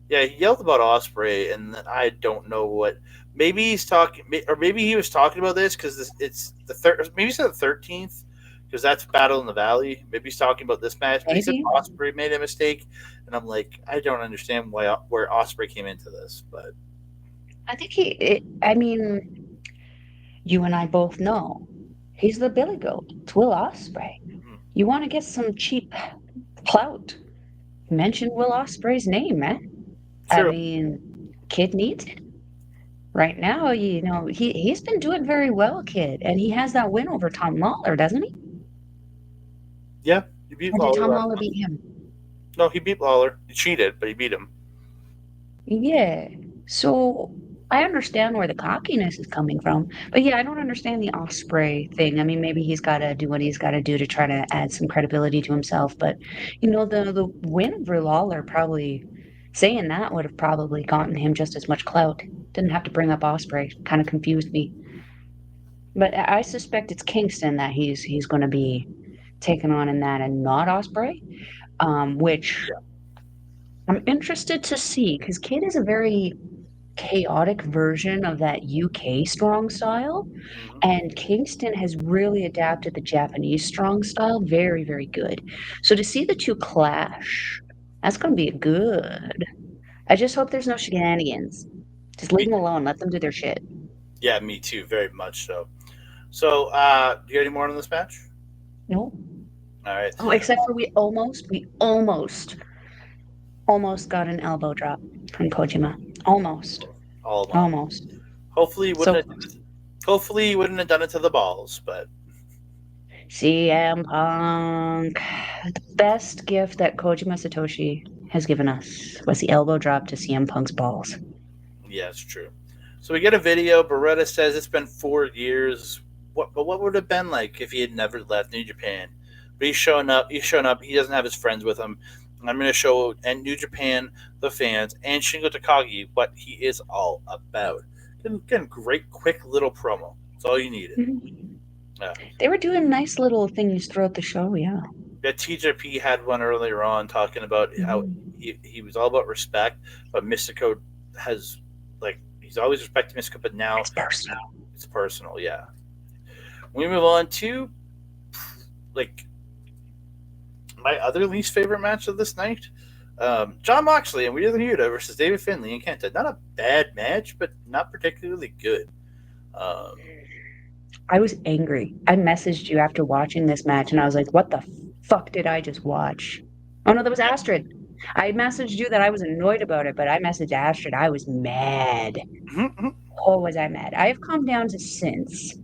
yeah, he yelled about Osprey, and I don't know what. Maybe he's talking, or maybe he was talking about this because it's the third. Maybe he said the 13th because that's Battle in the Valley. Maybe he's talking about this match, but he said Maybe. Osprey made a mistake, and I'm like, I don't understand where Osprey came into this, but I think I mean, you and I both know he's the Billy Goat. It's Will Ospreay. You want to get some cheap clout? Mention Will Ospreay's name, man. I true. mean, kid needs it. Right now, he's been doing very well, kid, and he has that win over Tom Lawler, doesn't he? Yeah, he beat Or did Lawler Tom last Lawler time. beat him? No, he beat Lawler. He cheated, but he beat him. Yeah. So I understand where the cockiness is coming from, but yeah, I don't understand the Osprey thing. I mean, maybe he's got to do what he's got to do to try to add some credibility to himself. But the win over Lawler probably saying that would have probably gotten him just as much clout. Didn't have to bring up Osprey. Kind of confused me. But I suspect it's Kingston that he's going to be taken on in that, and not Osprey. Which Yeah. I'm interested to see because Kid is a very chaotic version of that UK strong style. Hmm. And Kingston has really adapted the Japanese strong style very, very good. So to see the two clash, that's going to be good. I just hope there's no shenanigans. Just leave Me, them alone. Let them do their shit. yeah, me too. Very much so. So, do you have any more on this match? No. All right. Oh, except for we almost got an elbow drop from Kojima. Almost. All of them. Almost. Hopefully, he So wouldn't. Hopefully, he wouldn't have done it to the balls, but CM Punk. The best gift that Kojima Satoshi has given us was the elbow drop to CM Punk's balls. yeah, it's true. So we get a video. Beretta says it's been 4 years. What would it have been like if he had never left New Japan? But he's showing up. He's showing up. He doesn't have his friends with him. And I'm going to show and New Japan, the fans, and Shingo Takagi what he is all about. Again, great, quick little promo. That's all you needed. Mhm. Yeah. They were doing nice little things throughout the show, yeah. Yeah, TJP had one earlier on talking about how Mhm. he was all about respect, but Mystico has like he's always respected Mystico, but now It's personal. it's personal. Yeah. We move on to like my other least favorite match of this night. John Moxley and Wheeler Yuta versus David Finlay and Kenta. Not a bad match, but not particularly good. Um, I was angry. I messaged you after watching this match and I was like, what the fuck did I just watch? Oh no, that was Astrid. I messaged you that I was annoyed about it, but I messaged Astrid. I was mad. Oh, was I mad? I have calmed down since,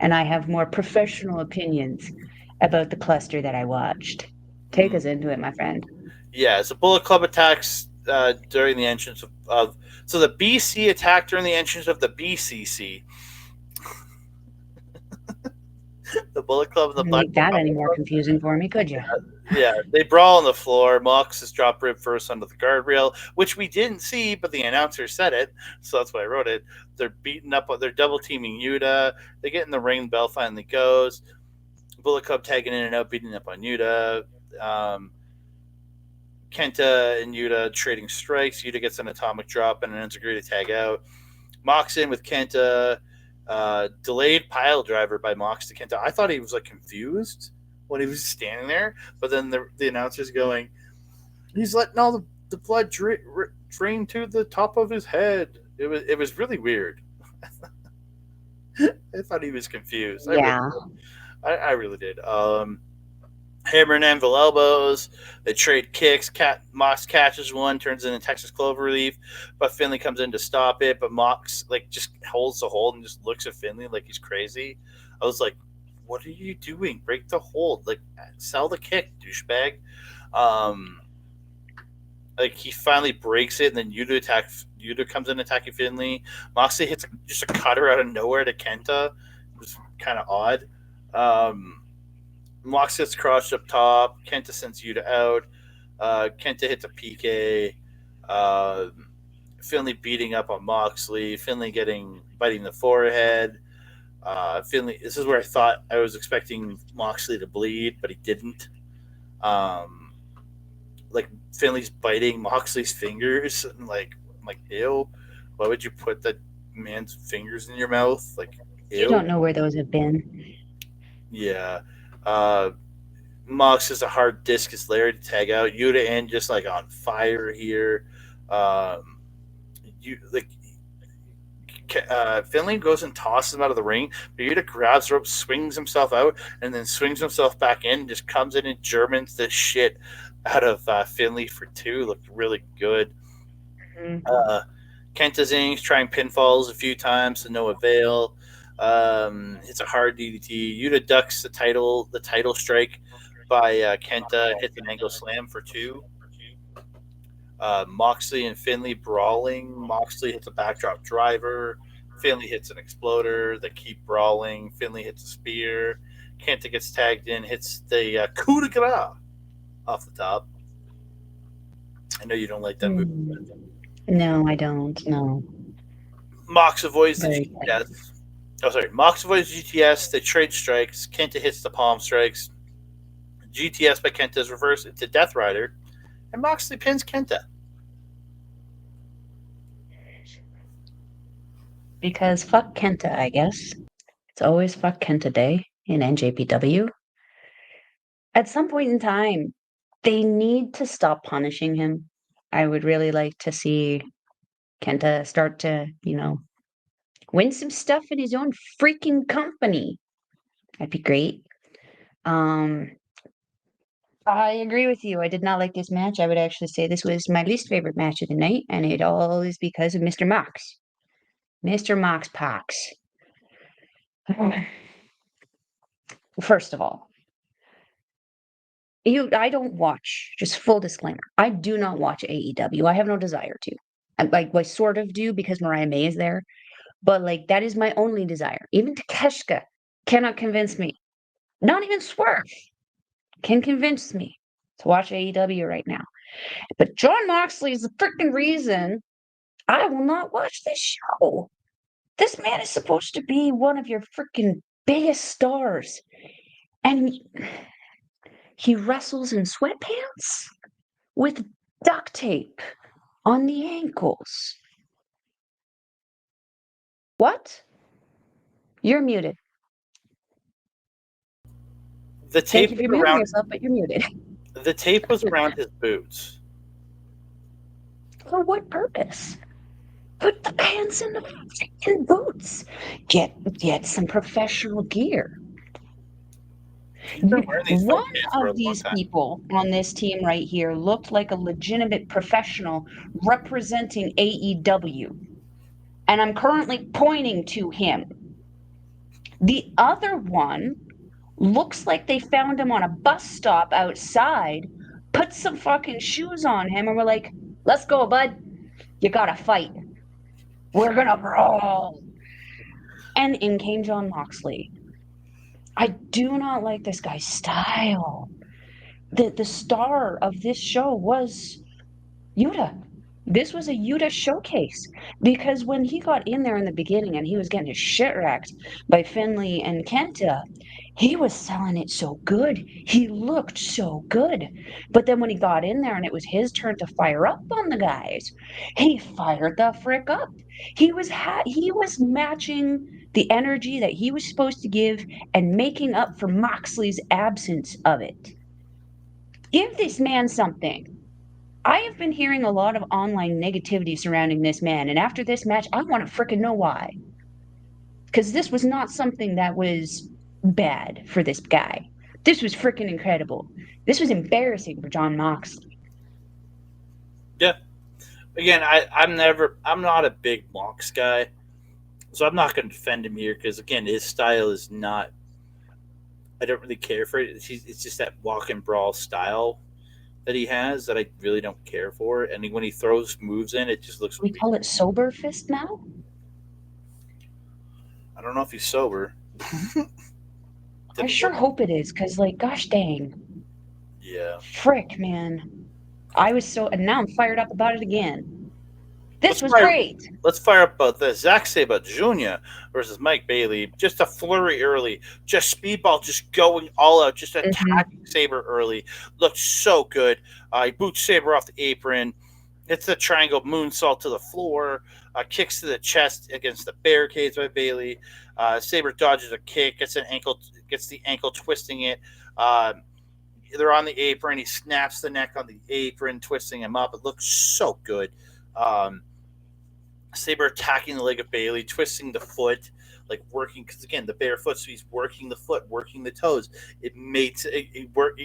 and I have more professional opinions about the cluster that I watched. Take us into it, my friend. yeah, so Bullet Club attacks during the entrance of so the BC attacked during the entrance of the BCC. The Bullet Club and the Couldn't Black make that any more Club. confusing for me, could you? Yeah, they brawl on the floor. Mox is drop rib first under the guardrail, which we didn't see, but the announcer said it, so that's why I wrote it. They're beating up. They're double teaming Yuta. They get in the ring. The bell finally goes. Bullet Club tagging in and out, beating up on Yuta. Kenta and Yuta trading strikes. Yuta gets an atomic drop and an integrated tag out. Mox in with Kenta. Delayed pile driver by Mox to Kenta. I thought he was like confused when he was standing there, but then the announcer's going, he's letting all the blood drain to the top of his head. It was really weird. I thought he was confused. Yeah. I really did. Hammer and anvil elbows. They trade kicks. Mox catches one, turns into Texas Cloverleaf, but Finlay comes in to stop it. But Mox like just holds the hold and just looks at Finlay like he's crazy. I was like, "What are you doing? Break the hold! Like sell the kick, douchebag!" Like he finally breaks it, and then Yuta comes in attacking Finlay. Moxley hits just a cutter out of nowhere to Kenta. It was kind of odd. Mox gets crushed up top. Kenta sends Yuta out. Kenta hits a PK. Finlay beating up on Moxley. Finlay biting the forehead. Finlay. This is where I thought I was expecting Moxley to bleed, but he didn't. Like Finley's biting Moxley's fingers, and I'm like, ew. Why would you put that man's fingers in your mouth? Like, You ew. don't know where those have been. Yeah. Uh, Mox is a hard discus Larry to tag out. Yuta and just like on fire here. Um, you like Finley goes and tosses him out of the ring. But Yuta grabs the rope, swings himself out, and then swings himself back in. And just comes in and Germans the shit out of Finley for two. Looked really good. Mm-hmm. Kenta Zing's trying pinfalls a few times to no avail. It's a hard DDT. Yuta ducks the title strike by Kenta and hits an angle slam for two. Moxley and Finley brawling. Moxley hits a backdrop driver. Finley hits an exploder. They keep brawling. Finley hits a spear. Kenta gets tagged in, hits the coup de grace off the top. I know you don't like that move. No, I don't. No. Mox avoids the Very GTS. Oh, sorry. Mox avoids GTS. They trade strikes. Kenta hits the palm strikes. GTS by Kenta is reversed into Death Rider. And Moxley pins Kenta. Because fuck Kenta, I guess. It's always fuck Kenta Day in NJPW. At some point in time, they need to stop punishing him. I would really like to see Kenta start to, win some stuff in his own freaking company. That'd be great. I agree with you. I did not like this match. I would actually say this was my least favorite match of the night, and it all is because of Mr. Mox. Mr. Mox Pox. First of all, I don't watch, just full disclaimer, I do not watch AEW. I have no desire to. I sort of do because Mariah May is there, but like that is my only desire. Even Takeshita cannot convince me. Not even Swerve can convince me to watch AEW right now. But Jon Moxley is the freaking reason I will not watch this show. This man is supposed to be one of your freaking biggest stars. And he wrestles in sweatpants with duct tape on the ankles. What? You're muted. The Thank tape you for was muting around. yourself, but you're muted. The tape was around his boots. For what purpose? Put the pants in the freaking boots. Get some professional gear. One of these people on this team right here looked like a legitimate professional representing AEW. And I'm currently pointing to him. The other one looks like they found him on a bus stop outside, put some fucking shoes on him, and we're like, let's go, bud. You gotta fight. We're gonna brawl. And in came Jon Moxley. I do not like this guy's style. The star of this show was Yuta. This was a Yuta showcase because when he got in there in the beginning and he was getting his shit wrecked by Finley and Kenta, he was selling it so good. He looked so good. But then when he got in there and it was his turn to fire up on the guys, he fired the frick up. He was matching the energy that he was supposed to give and making up for Moxley's absence of it. Give this man something. I have been hearing a lot of online negativity surrounding this man, and after this match, I want to frickin' know why. Because this was not something that was bad for this guy. This was frickin' incredible. This was embarrassing for Jon Moxley. Yeah. Again, I'm not a big Mox guy, so I'm not going to defend him here because again, his style is not. I don't really care for it. It's just that walk and brawl style that he has that I really don't care for. And when he throws moves in, it just looks. We call it sober fist now? I don't know if he's sober. I sure hope it is, because, like, gosh dang. Yeah. Frick, man. I was so, and now I'm fired up about it again. This was great. Let's fire up the Zack Sabre Jr. versus Mike Bailey. Just a flurry early. Just speedball, just going all out, just attacking Sabre early. Looked so good. He boots Sabre off the apron. Hits the triangle moonsault to the floor. Kicks to the chest against the barricades by Bailey. Sabre dodges a kick. Gets the ankle twisting it. They're on the apron. He snaps the neck on the apron, twisting him up. It looks so good. Sabre attacking the leg of Bailey, twisting the foot, like working, because again, the bare foot, so he's working the foot, working the toes. It made it work.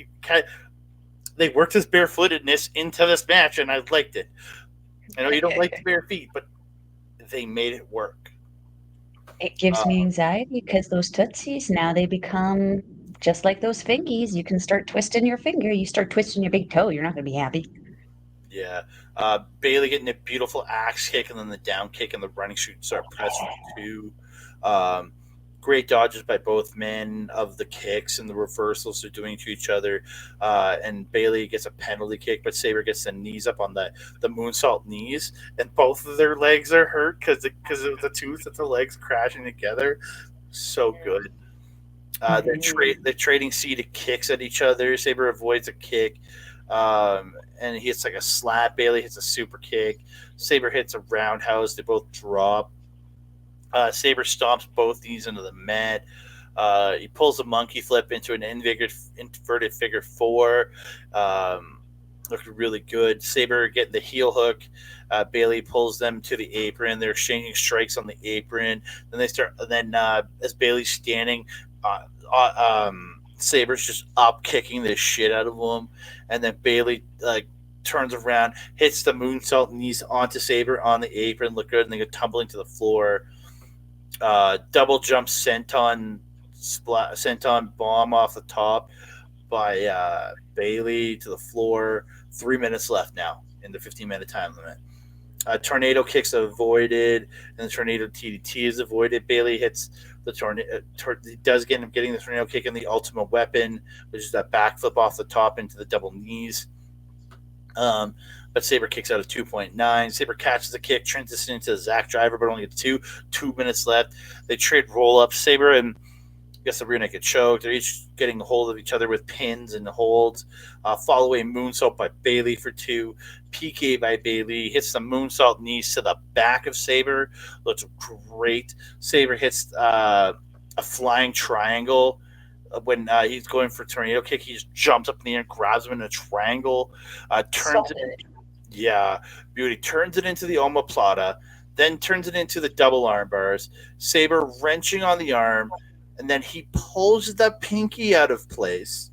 They worked his barefootedness into this match, and I liked it. I know you don't like the bare feet, but they made it work. It gives me anxiety because those tootsies, now they become just like those fingies. You can start twisting your finger. You start twisting your big toe, you're not going to be happy. Yeah. Bailey getting a beautiful axe kick and then the down kick and the running shoot and start pressing too. Great dodges by both men of the kicks and the reversals they're doing to each other. And Bailey gets a penalty kick, but Sabre gets the knees up on the moonsault knees, and both of their legs are hurt because of the tooth of the legs crashing together. So good. They're trading seated kicks at each other. Sabre avoids a kick. And he hits like a slap. Bailey hits a super kick. Sabre hits a roundhouse. They both drop. Sabre stomps both knees into the mat. He pulls a monkey flip into an inverted figure four. Looked really good. Sabre getting the heel hook. Bailey pulls them to the apron. They're exchanging strikes on the apron. Then they start. Then as Bailey's standing, Sabre's just up kicking the shit out of him, and then Bailey turns around, hits the moonsault knees onto Sabre on the apron. Look good, and they go tumbling to the floor. Double jump senton bomb off the top by Bailey to the floor. 3 minutes left now in the 15-minute time limit. Tornado kicks avoided, and the tornado TDT is avoided. Bailey hits the tornado. He does get him getting the tornado kick and the ultimate weapon, which is that backflip off the top into the double knees. But Sabre kicks out of 2.9. Sabre catches the kick, transitions into the Zack driver, but only 2 minutes left. They trade roll up. Sabre and I guess the rear naked choke. They're each getting a hold of each other with pins and holds. Follow away moonsault by Bailey for 2. PK by Bailey. Hits the moonsault knees to the back of Sabre. Looks great. Sabre hits a flying triangle. When he's going for a tornado kick, he just jumps up in the air and grabs him in a triangle. Turns it into the omoplata, then turns it into the double arm bars. Sabre wrenching on the arm, and then he pulls the pinky out of place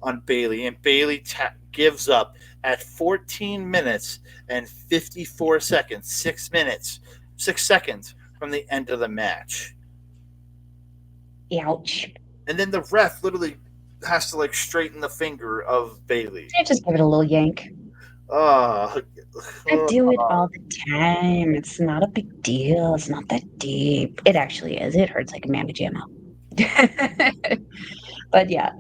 on Bailey, and Bailey gives up at 14 minutes and 54 seconds, 6 seconds from the end of the match. Ouch. And then the ref literally has to straighten the finger of Bailey. Just give it a little yank. I do it all the time. It's not a big deal. It's not that deep. It actually is. It hurts like a man pajama. But yeah,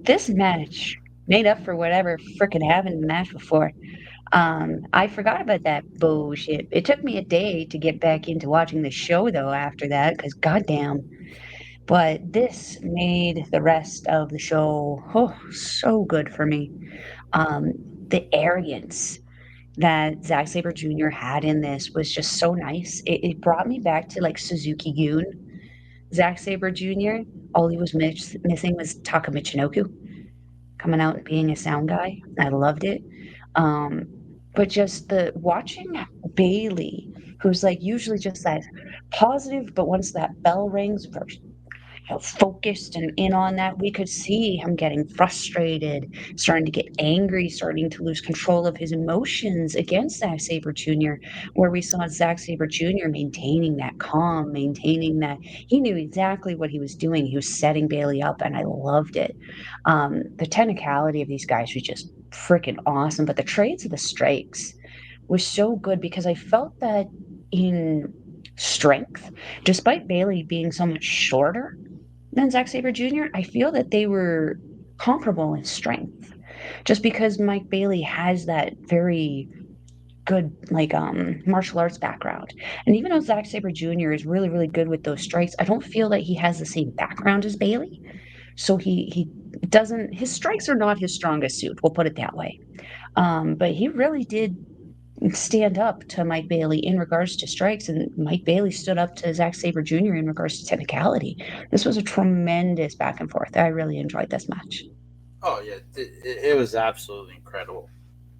this match made up for whatever freaking happened in the match before. I forgot about that bullshit. It took me a day to get back into watching the show though after that, because goddamn. But this made the rest of the show so good for me. The arrogance that Zack Sabre Jr. had in this was just so nice. It brought me back to Suzuki-gun. Zack Sabre Jr., all he was missing was Taka Michinoku coming out and being a sound guy. I loved it. But just watching Bailey, who's usually just that positive, but once that bell rings, focused and in on that, we could see him getting frustrated, starting to get angry, starting to lose control of his emotions against Zack Sabre Jr., where we saw Zack Sabre Jr. maintaining that calm, maintaining that he knew exactly what he was doing. He was setting Bailey up, and I loved it. The technicality of these guys was just freaking awesome, but the trades of the strikes was so good because I felt that in strength, despite Bailey being so much shorter than Zack Sabre Jr., I feel that they were comparable in strength. Just because Mike Bailey has that very good like martial arts background. And even though Zack Sabre Jr. is really, really good with those strikes, I don't feel that he has the same background as Bailey. So he doesn't his strikes are not his strongest suit, we'll put it that way. But he really did stand up to Mike Bailey in regards to strikes, and Mike Bailey stood up to Zack Sabre Jr. in regards to technicality. This was a tremendous back and forth. I really enjoyed this match. Oh yeah, it was absolutely incredible.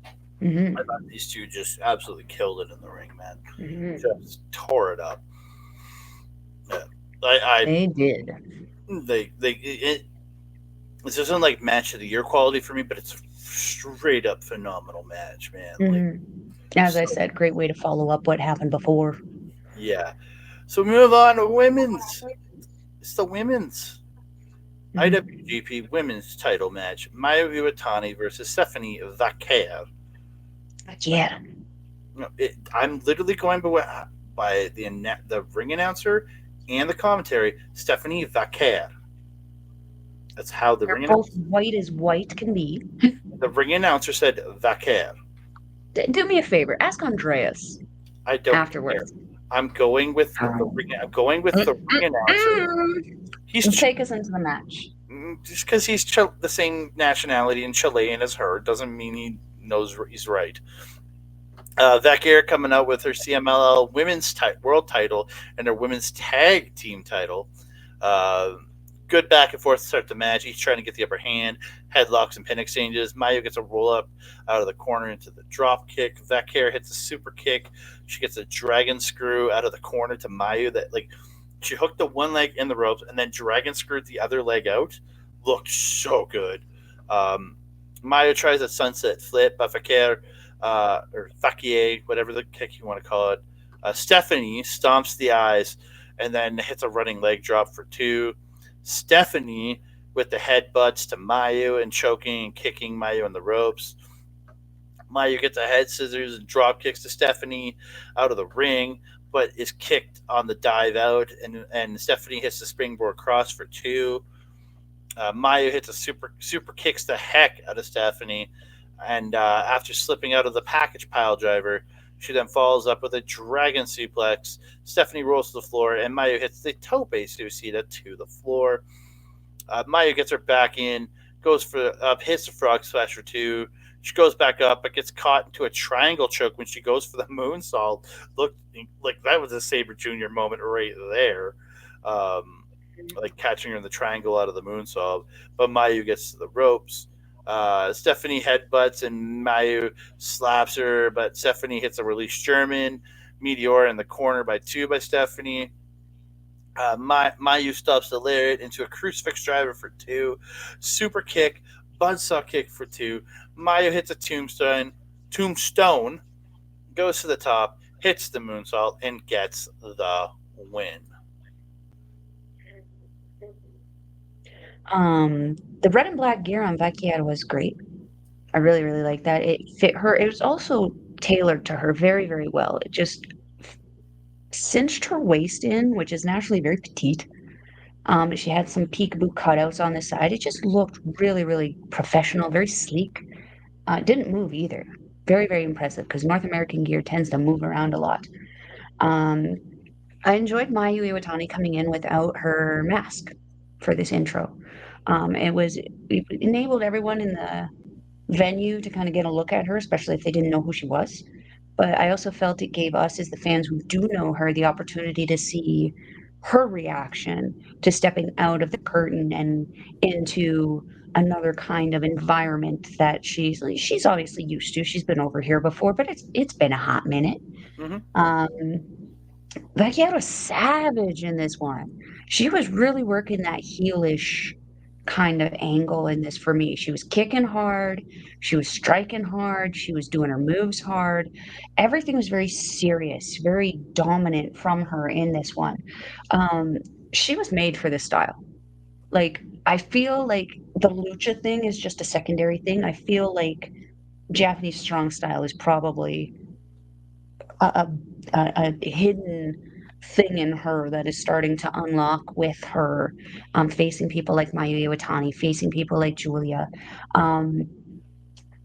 I Hmm. thought these two just absolutely killed it in the ring, man. Hmm. Just tore it up. Yeah. I They did. they this isn't like match of the year quality for me, but it's a straight up phenomenal match, man. Like Hmm. As I so, said, great way to follow up what happened before. yeah. So we move on to women's. It's the women's Hmm. IWGP Women's Title match: Mayu Iwatani versus Stephanie Vaquer. Yeah. I'm literally going by the ring announcer and the commentary. Stephanie Vaquer. That's how the They're ring both announcer. white as white can be. The ring announcer said Vaquer. Do me a favor, ask Andreas I don't care. afterwards. I'm going with the ring. I'm going with the ring announcer. He's Take us into the match. just because he's the same nationality and Chilean as her doesn't mean he knows he's right. Vaquer coming out with her CMLL Women's World Title and her Women's Tag Team Title. Uh, Good back and forth to start the match. Each trying to get the upper hand. Headlocks and pin exchanges. Mayu gets a roll up out of the corner into the drop kick. Vaquer hits a super kick. She gets a dragon screw out of the corner to Mayu that like she hooked the one leg in the ropes and then dragon screwed the other leg out. Looked so good. Um, Mayu tries a sunset flip, but Vaquer or Fakie, whatever the kick you want to call it. Stephanie stomps the eyes and then hits a running leg drop for two. Stephanie with the headbutts to Mayu and choking and kicking Mayu in the ropes. Mayu gets a head scissors and drop kicks to Stephanie out of the ring, but is kicked on the dive out, and Stephanie hits the springboard cross for two. Mayu hits a super kicks the heck out of Stephanie, and after slipping out of the package pile driver, she then follows up with a dragon suplex. Stephanie rolls to the floor, and Mayu hits the tope suicida to the floor. Mayu gets her back in, goes for hits the frog splash for two. She goes back up, but gets caught into a triangle choke when she goes for the moonsault. Looked like that was a Sabre Junior moment right there. Like catching her in the triangle out of the moonsault. But Mayu gets to the ropes. Stephanie headbutts and Mayu slaps her, but Stephanie hits a release German. Meteor in the corner by two by Stephanie. Mayu stops the lariat into a crucifix driver for two. Super kick, buzzsaw kick for two. Mayu hits a tombstone, goes to the top, hits the moonsault, and gets the win. The red and black gear on Vecchiata was great. I really, really like that. It fit her. It was also tailored to her very, very well. It just cinched her waist in, which is naturally very petite. She had some peekaboo cutouts on the side. It just looked really, really professional, very sleek. It didn't move either. Very, very impressive because North American gear tends to move around a lot. Um, I enjoyed Mayu Iwatani coming in without her mask for this intro. It enabled everyone in the venue to kind of get a look at her, especially if they didn't know who she was. But I also felt it gave us, as the fans who do know her, the opportunity to see her reaction to stepping out of the curtain and into another kind of environment that she's obviously used to. She's been over here before, but it's been a hot minute. Mm-hmm. Um, Vecchia was savage in this one. She was really working that heelish kind of angle in this for me. She was kicking hard, she was striking hard, she was doing her moves hard. Everything was very serious, very dominant from her in this one. Um, she was made for this style. Like, I feel like the lucha thing is just a secondary thing. I feel like Japanese strong style is probably a, a hidden thing in her that is starting to unlock with her facing people like Mayu Iwatani, facing people like Julia. Um,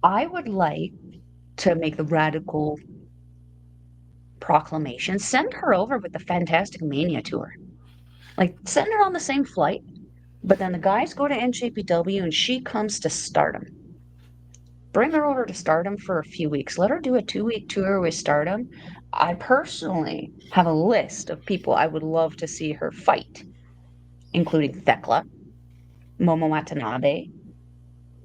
I would like to make the radical proclamation, send her over with the Fantastic Mania tour. Like, send her on the same flight, but then the guys go to NJPW and she comes to Stardom. Bring her over to Stardom for a few weeks. Let her do a 2-week tour with Stardom. I personally have a list of people I would love to see her fight, including Thekla, Momo Watanabe,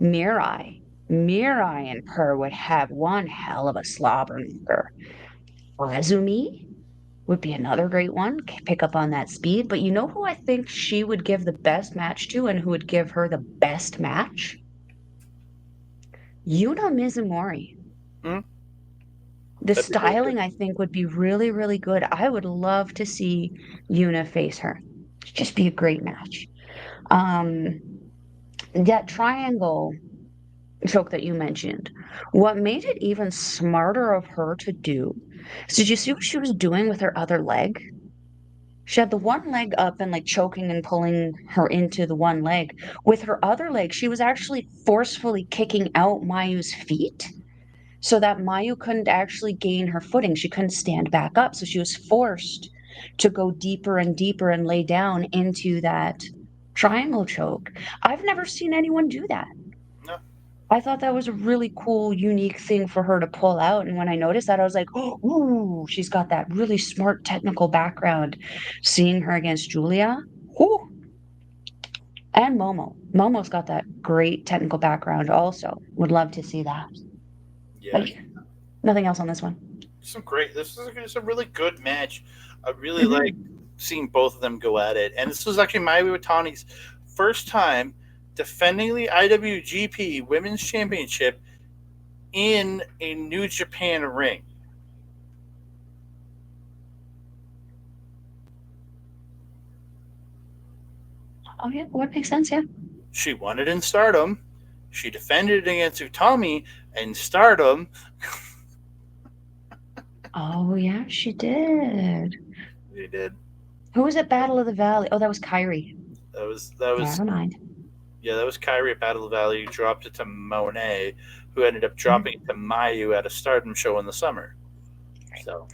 Mirai. Mirai and her would have one hell of a slobber knocker. Azumi would be another great one. Pick up on that speed. But you know who I think she would give the best match to and who would give her the best match? Yuna Mizumori. The styling, I think, would be really, really good. I would love to see Yuna face her. It'd just be a great match. That triangle choke that you mentioned, what made it even smarter of her to do is, did you see what she was doing with her other leg? She had the one leg up and like choking and pulling her into the one leg. With her other leg, she was actually forcefully kicking out Mayu's feet so that Mayu couldn't actually gain her footing. She couldn't stand back up. So she was forced to go deeper and deeper and lay down into that triangle choke. I've never seen anyone do that. No. I thought that was a really cool, unique thing for her to pull out. And when I noticed that, I was like, oh, ooh, she's got that really smart technical background. Seeing her against Julia, ooh. And Momo. Momo's got that great technical background also. Would love to see that. Yeah. But nothing else on this one. This is a really good match. I really like seeing both of them go at it. And this was actually Mayu Iwatani's first time defending the IWGP Women's Championship in a New Japan ring. Oh, yeah, would make sense, yeah. She won it in Stardom. She defended it against Utami in Stardom. Oh, yeah, she did. She did. Who was at Battle of the Valley? Oh, that was Kairi. That was. Never mind. Yeah, that was Kairi at Battle of the Valley. Who dropped it to Monet, who ended up dropping it to Mayu at a Stardom show in the summer. So,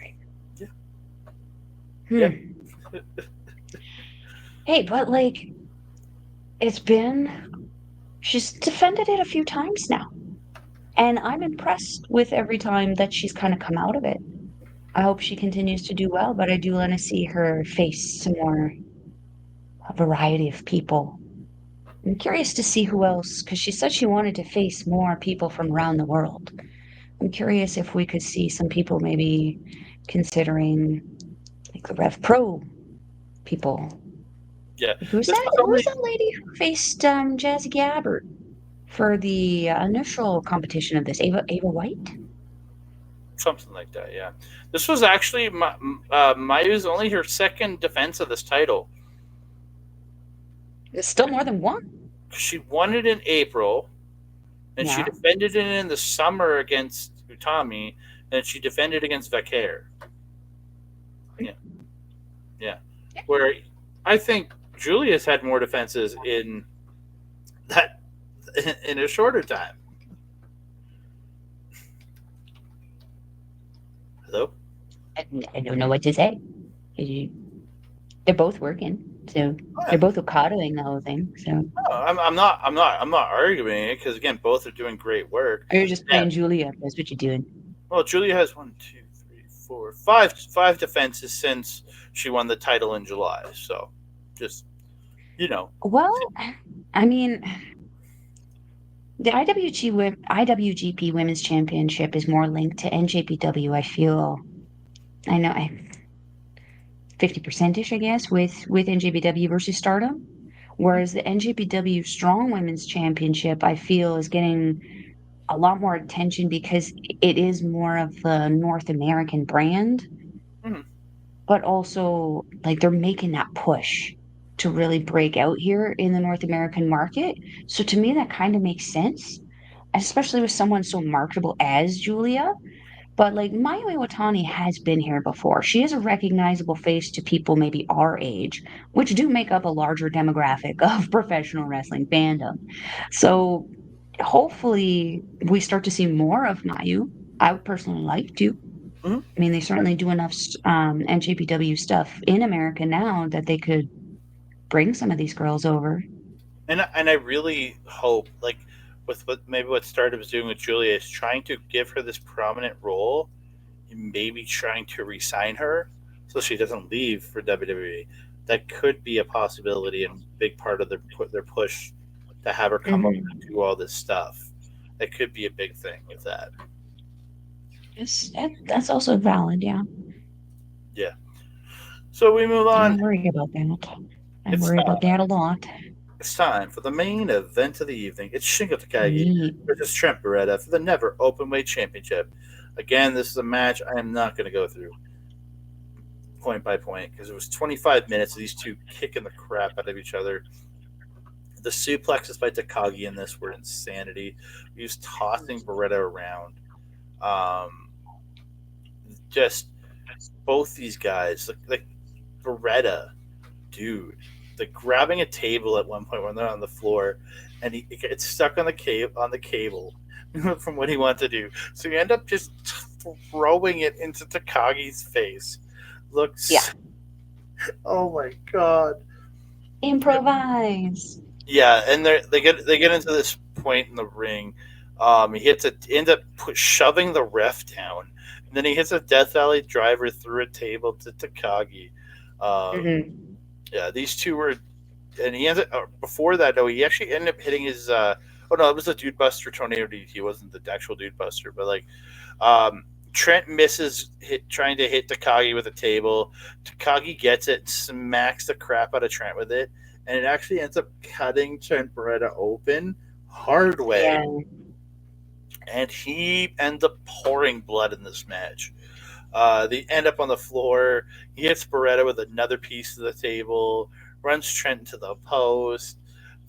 yeah. Yeah. Hey, but like, she's defended it a few times now. And I'm impressed with every time that she's kind of come out of it. I hope she continues to do well, but I do want to see her face some more variety of people. I'm curious to see who else, because she said she wanted to face more people from around the world. I'm curious if we could see some people maybe considering like the Rev Pro people. Yeah. Who's that lady who faced Jazzy Gabbert for the initial competition of this? Ava White? Something like that, yeah. This was actually Mayu's only her second defense of this title. It's still more than one. She won it in April, and she defended it in the summer against Utami, and she defended against Vaquer. Yeah. Where I think Julia's had more defenses in a shorter time. Hello? I don't know what to say. They're both working, so they're both Okadoing the whole thing. So no, I'm not arguing it, because again, both are doing great work. Or you're just playing Julia. That's what you're doing. Well, Julia has 5 defenses since she won the title in July. So, just Well, I mean, the IWGP Women's Championship is more linked to NJPW. I feel, 50%ish, I guess, with NJPW versus Stardom. Whereas the NJPW Strong Women's Championship, I feel, is getting a lot more attention because it is more of the North American brand. But also, like, they're making that push to really break out here in the North American market. So to me, that kind of makes sense, especially with someone so marketable as Julia. But like, Mayu Iwatani has been here before. She is a recognizable face to people maybe our age, which do make up a larger demographic of professional wrestling fandom. So hopefully we start to see more of Mayu. I would personally like to. Mm-hmm. I mean, they certainly do enough NJPW stuff in America now that they could bring some of these girls over. And I really hope, like, with what Stardom is doing with Julia, is trying to give her this prominent role, and maybe trying to re-sign her so she doesn't leave for WWE. That could be a possibility and big part of their push to have her come up and do all this stuff. That could be a big thing with that. That's also valid, yeah. Yeah. So we move I on. worry about that. I It's worry about that a lot. It's time for the main event of the evening. It's Shingo Takagi Neat. versus Trent Beretta for the Never Openweight Championship. Again, this is a match I am not going to go through point by point because it was 25 minutes of these two kicking the crap out of each other. The suplexes by Takagi in this were insanity. He was tossing Beretta around. Just both these guys, like Beretta, dude, like grabbing a table at one point when they're on the floor, and he gets stuck on the cable from what he wanted to do. So you end up just throwing it into Takagi's face. Looks, yeah. Oh my god! Improvise. Yeah, and they get into this point in the ring. He ends up shoving the ref down, and then he hits a Death Valley driver through a table to Takagi. Yeah, these two were, and he ends up before that though. He actually ended up hitting his. Oh no, it was a Dude Buster tornado DT. It wasn't the actual Dude Buster, but like, Trent misses trying to hit Takagi with a table. Takagi gets it, smacks the crap out of Trent with it, and it actually ends up cutting Trent Beretta open hard way. Yeah. And he ends up pouring blood in this match. They end up on the floor. He hits Beretta with another piece of the table, runs Trent into the post.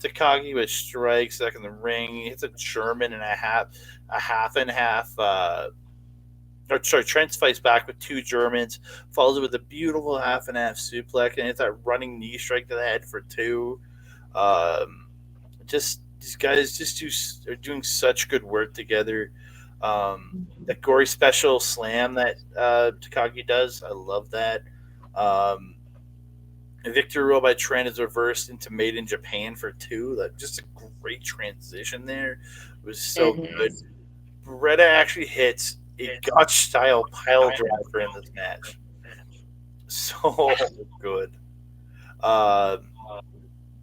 Takagi with strikes back in the ring. He hits a German and a half and half. Trent fights back with two Germans, follows it with a beautiful half and half suplex, and hits that running knee strike to the head for two. Just these guys are doing such good work together. That gory special slam that Takagi does, I love that. Victory roll by Trent is reversed into Made in Japan for two. Just a great transition there. It was so good. Beretta actually hits a Gotch style pile driver in this match. So good.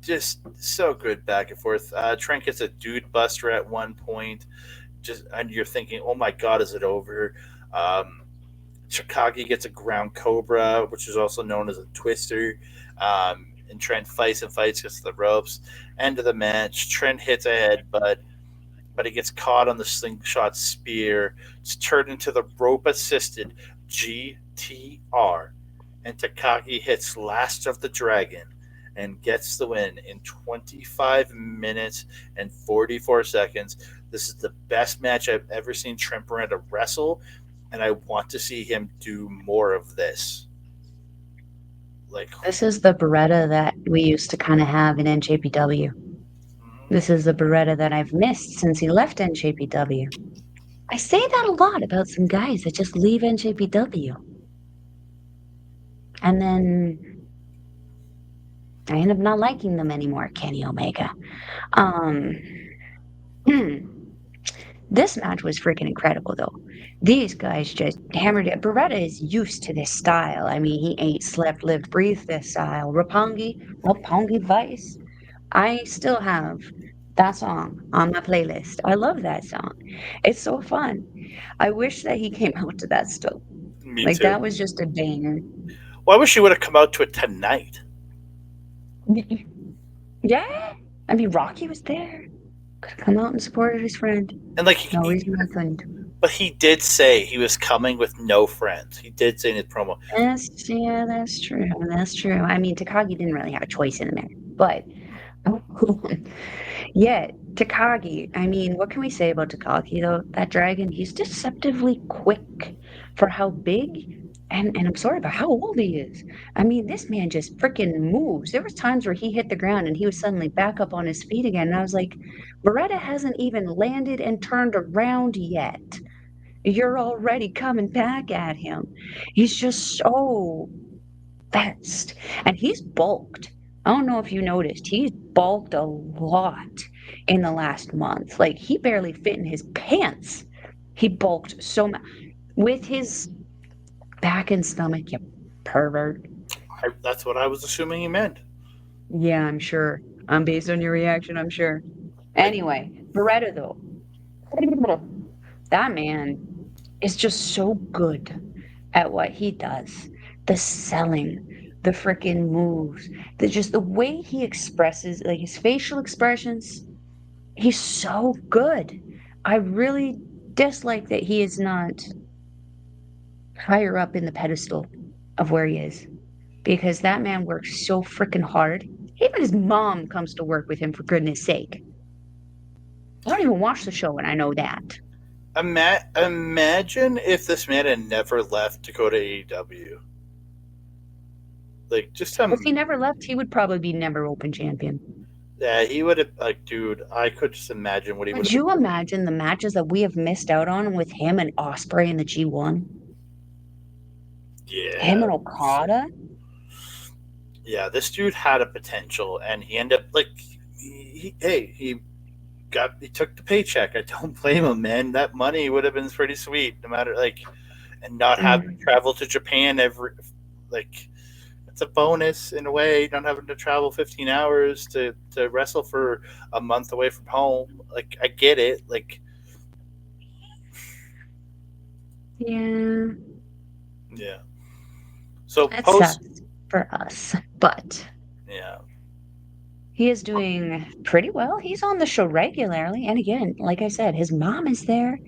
Just so good back and forth. Trent gets a Dude Buster at one point. And you're thinking, oh my god, is it over? Takagi gets a ground cobra, which is also known as a twister. And Trent fights, gets the ropes. End of the match. Trent hits a headbutt, but he gets caught on the slingshot spear. It's turned into the rope assisted GTR. And Takagi hits Last of the Dragon and gets the win in 25 minutes and 44 seconds. This is the best match I've ever seen Trent Beretta wrestle, and I want to see him do more of this. This is the Beretta that we used to kind of have in NJPW. This is the Beretta that I've missed since he left NJPW. I say that a lot about some guys that just leave NJPW. And then I end up not liking them anymore, Kenny Omega. This match was freaking incredible, though. These guys just hammered it. Beretta is used to this style. I mean, he ate, slept, lived, breathed this style. Roppongi Vice. I still have that song on my playlist. I love that song. It's so fun. I wish that he came out to that still. Me too. That was just a banger. Well, I wish he would have come out to it tonight. Yeah. I mean, Rocky was there. Could have come out and supported his friend. And no reason I couldn't. But he did say he was coming with no friends. He did say in his promo. That's true. That's true. I mean, Takagi didn't really have a choice in the matter. But, yeah, Takagi. I mean, what can we say about Takagi, though? That dragon, he's deceptively quick for how big and I'm sorry about how old he is. I mean, this man just freaking moves. There was times where he hit the ground and he was suddenly back up on his feet again. And I was like, Beretta hasn't even landed and turned around yet. you're already coming back at him. He's just so fast. And he's bulked. I don't know if you noticed, he's bulked a lot in the last month. Like, he barely fit in his pants. He bulked so much with his back and stomach, you pervert. That's what I was assuming he meant. Yeah, I'm sure. Based on your reaction, I'm sure. Anyway, Beretta, though. That man is just so good at what he does. The selling, the freaking moves, the way he expresses, like his facial expressions. He's so good. I really dislike that he is not higher up in the pedestal of where he is because that man works so freaking hard. Even his mom comes to work with him, for goodness sake. I don't even watch the show, and I know that. Imagine if this man had never left to go to AEW. Like, just if he never left, he would probably be never open champion. Yeah, he would have. Like, dude, I could just imagine what he would. Could you imagine the matches that we have missed out on with him and Ospreay in the G1? Yeah, him and Okada. Yeah, this dude had a potential, and he ended up like, he took the paycheck. I don't blame him, man. That money would have been pretty sweet, no matter and not having to travel to Japan it's a bonus in a way, not having to travel 15 hours to wrestle for a month away from home. Like, I get it. Like, yeah. So that sucks for us, but yeah, he is doing pretty well. He's on the show regularly, and again, like I said, his mom is there.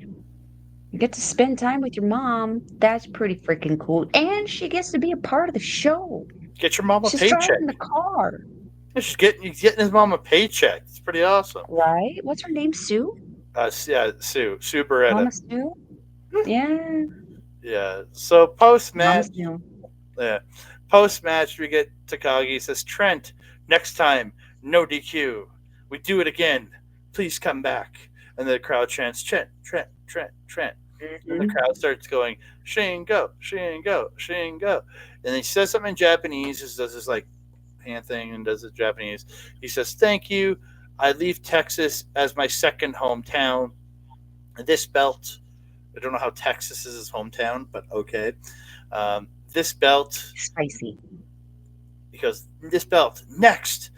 You get to spend time with your mom. That's pretty freaking cool. And she gets to be a part of the show. Get your mom a paycheck. She's driving the car. She's getting his mom a paycheck. It's pretty awesome. Right? What's her name? Sue? Yeah, Sue. Sue Beretta. Mama Sue? Yeah. Yeah. So post-match. Yeah. Post-match, we get Takagi says, Trent, next time, no DQ. We do it again. Please come back. And the crowd chants, Trent, Trent, Trent, Trent. Mm-hmm. And the crowd starts going, Shingo, Shingo, Shingo. And he says something in Japanese. He does this hand thing and does it Japanese. He says, thank you. I leave Texas as my second hometown. This belt, I don't know how Texas is his hometown, but okay. This belt. Spicy. He goes, this belt. Next.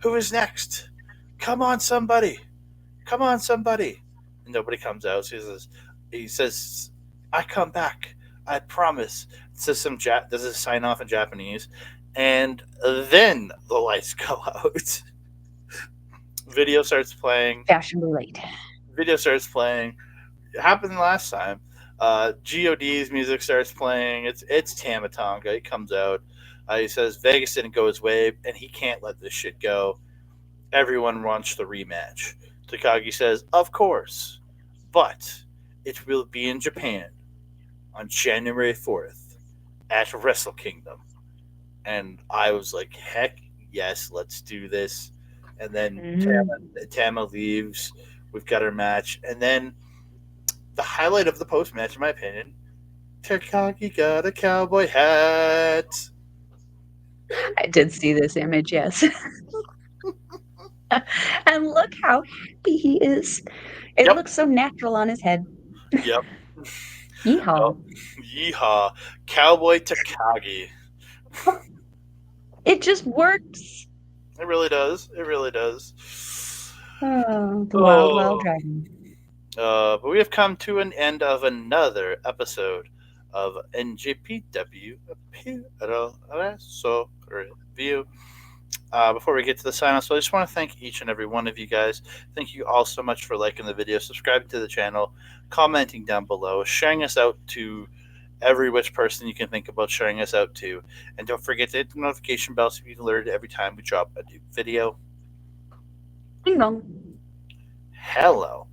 Who is next? Come on, somebody. And nobody comes out. So he says, I come back. I promise. It says does a sign off in Japanese. And then the lights go out. Video starts playing. Fashionably late. Video starts playing. It happened last time. GOD's music starts playing. It's Tama Tonga. He comes out. He says Vegas didn't go his way, and he can't let this shit go. Everyone wants the rematch. Takagi says, of course, but it will be in Japan on January 4th at Wrestle Kingdom. And I was like, heck yes, let's do this. And then Tama leaves. We've got our match. And then the highlight of the post-match, in my opinion, Takagi got a cowboy hat. I did see this image, yes. And look how happy he is. It looks so natural on his head. Yep. Yeehaw. Oh, yeehaw. Cowboy Takagi. It just works. It really does. Oh, the wild dragon. But we have come to an end of another episode of NJPW-World Review. Before we get to the sign-off, so I just want to thank each and every one of you guys. Thank you all so much for liking the video, subscribing to the channel, commenting down below, sharing us out to every which person you can think about sharing us out to. And don't forget to hit the notification bell so you can alert every time we drop a new video. Ding dong. Hello.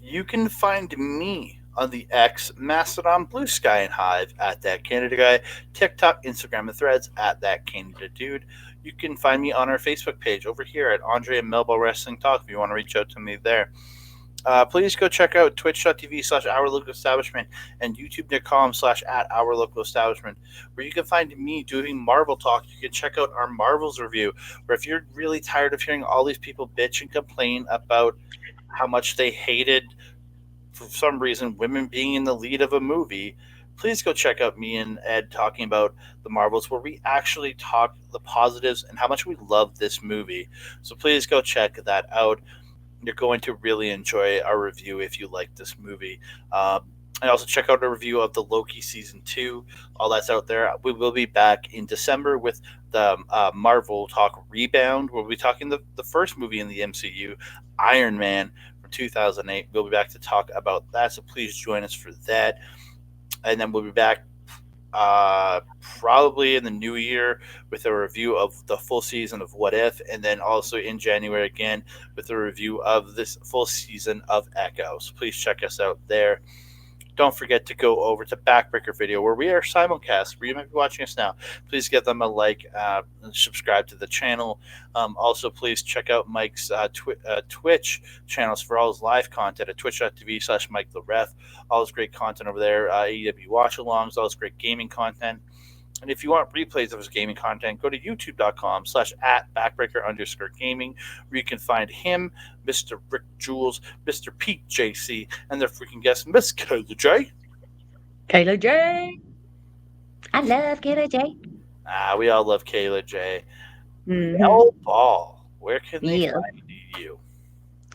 You can find me on the X, Mastodon, Blue Sky, and Hive at That Canada Guy, TikTok, Instagram, and Threads at That Canada Dude. You can find me on our Facebook page over here at Andre and Melball Wrestling Talk if you want to reach out to me there. Please go check out twitch.tv/OurLocalEstablishment and youtube.com/@OurLocalEstablishment, where you can find me doing Marvel talk. You can check out our Marvels review, where if you're really tired of hearing all these people bitch and complain about how much they hated, for some reason, women being in the lead of a movie, please go check out me and Ed talking about the Marvels, where we actually talk the positives and how much we love this movie. So please go check that out. You're going to really enjoy our review if you like this movie. And also check out a review of the Loki season 2. All that's out there. We will be back in December with the Marvel Talk Rebound. We'll be talking the first movie in the MCU, Iron Man from 2008. We'll be back to talk about that, so please join us for that. And then we'll be back probably in the new year with a review of the full season of What If, and then also in January again with a review of this full season of Echo. So please check us out there. Don't forget to go over to Backbreaker Video, where we are simulcast, where you might be watching us now. Please give them a like and subscribe to the channel. Also, please check out Mike's Twitch channels for all his live content at twitch.tv/MikeTheRef. All his great content over there, AEW watch-alongs, all his great gaming content. And if you want replays of his gaming content, go to youtube.com/@backbreaker_gaming, where you can find him, Mr. Rick Jules, Mr. Pete JC, and their freaking guest, Miss Kayla J. Kayla J. I love Kayla J. We all love Kayla J. Mm-hmm. Melball, where can they find you?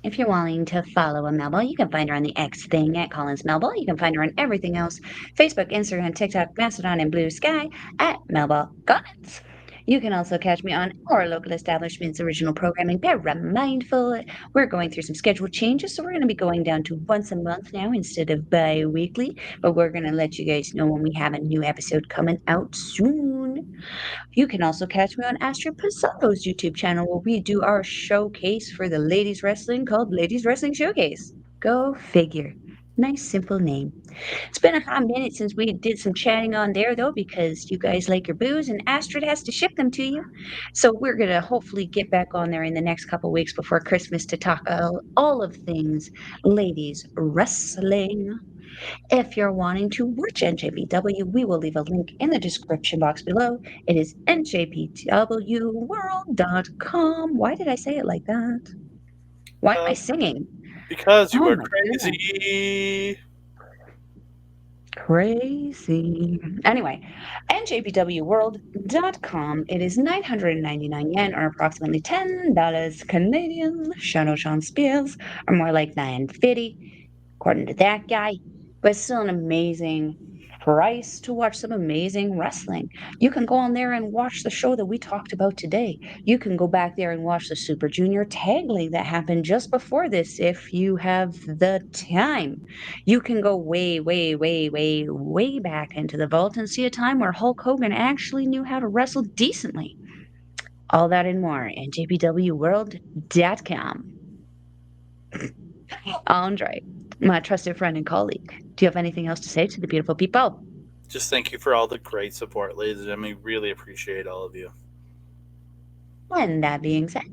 If you're wanting to follow a Melball, you can find her on the X thing at Collins Melball. You can find her on everything else: Facebook, Instagram, TikTok, Mastodon, and Blue Sky at Melball Collins. You can also catch me on Our Local Establishment's original programming. Bear mindful, we're going through some schedule changes, so we're going to be going down to once a month now instead of bi-weekly, but we're going to let you guys know when we have a new episode coming out soon. You can also catch me on Astrid Pizarro's YouTube channel, where we do our showcase for the ladies wrestling called Ladies Wrestling Showcase. Go figure. Nice, simple name. It's been a hot minute since we did some chatting on there, though, because you guys like your booze and Astrid has to ship them to you. So we're going to hopefully get back on there in the next couple weeks before Christmas to talk all of things ladies wrestling. If you're wanting to watch NJPW, we will leave a link in the description box below. It is NJPW-World.com. Why did I say it like that? Why am I singing? Because you are crazy. God. Crazy. Anyway, NJPW-World.com. It is 999 yen, or approximately $10 Canadian. Shadow Sean Spears, or more like $9.50, according to that guy. But still an amazing price to watch some amazing wrestling. You can go on there and watch the show that we talked about today. You can go back there and watch the Super Junior Tag League that happened just before this if you have the time. You can go way, way, way, way, way back into the vault and see a time where Hulk Hogan actually knew how to wrestle decently. All that and more at NJPW-World.com. Andre, my trusted friend and colleague, do you have anything else to say to the beautiful people? Just thank you for all the great support, ladies and gentlemen. We really appreciate all of you. And that being said,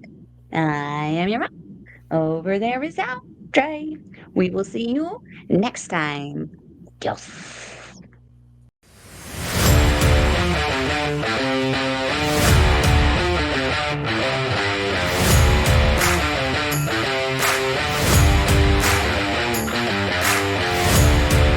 I am your mom. Over there is Andre. We will see you next time. Adios.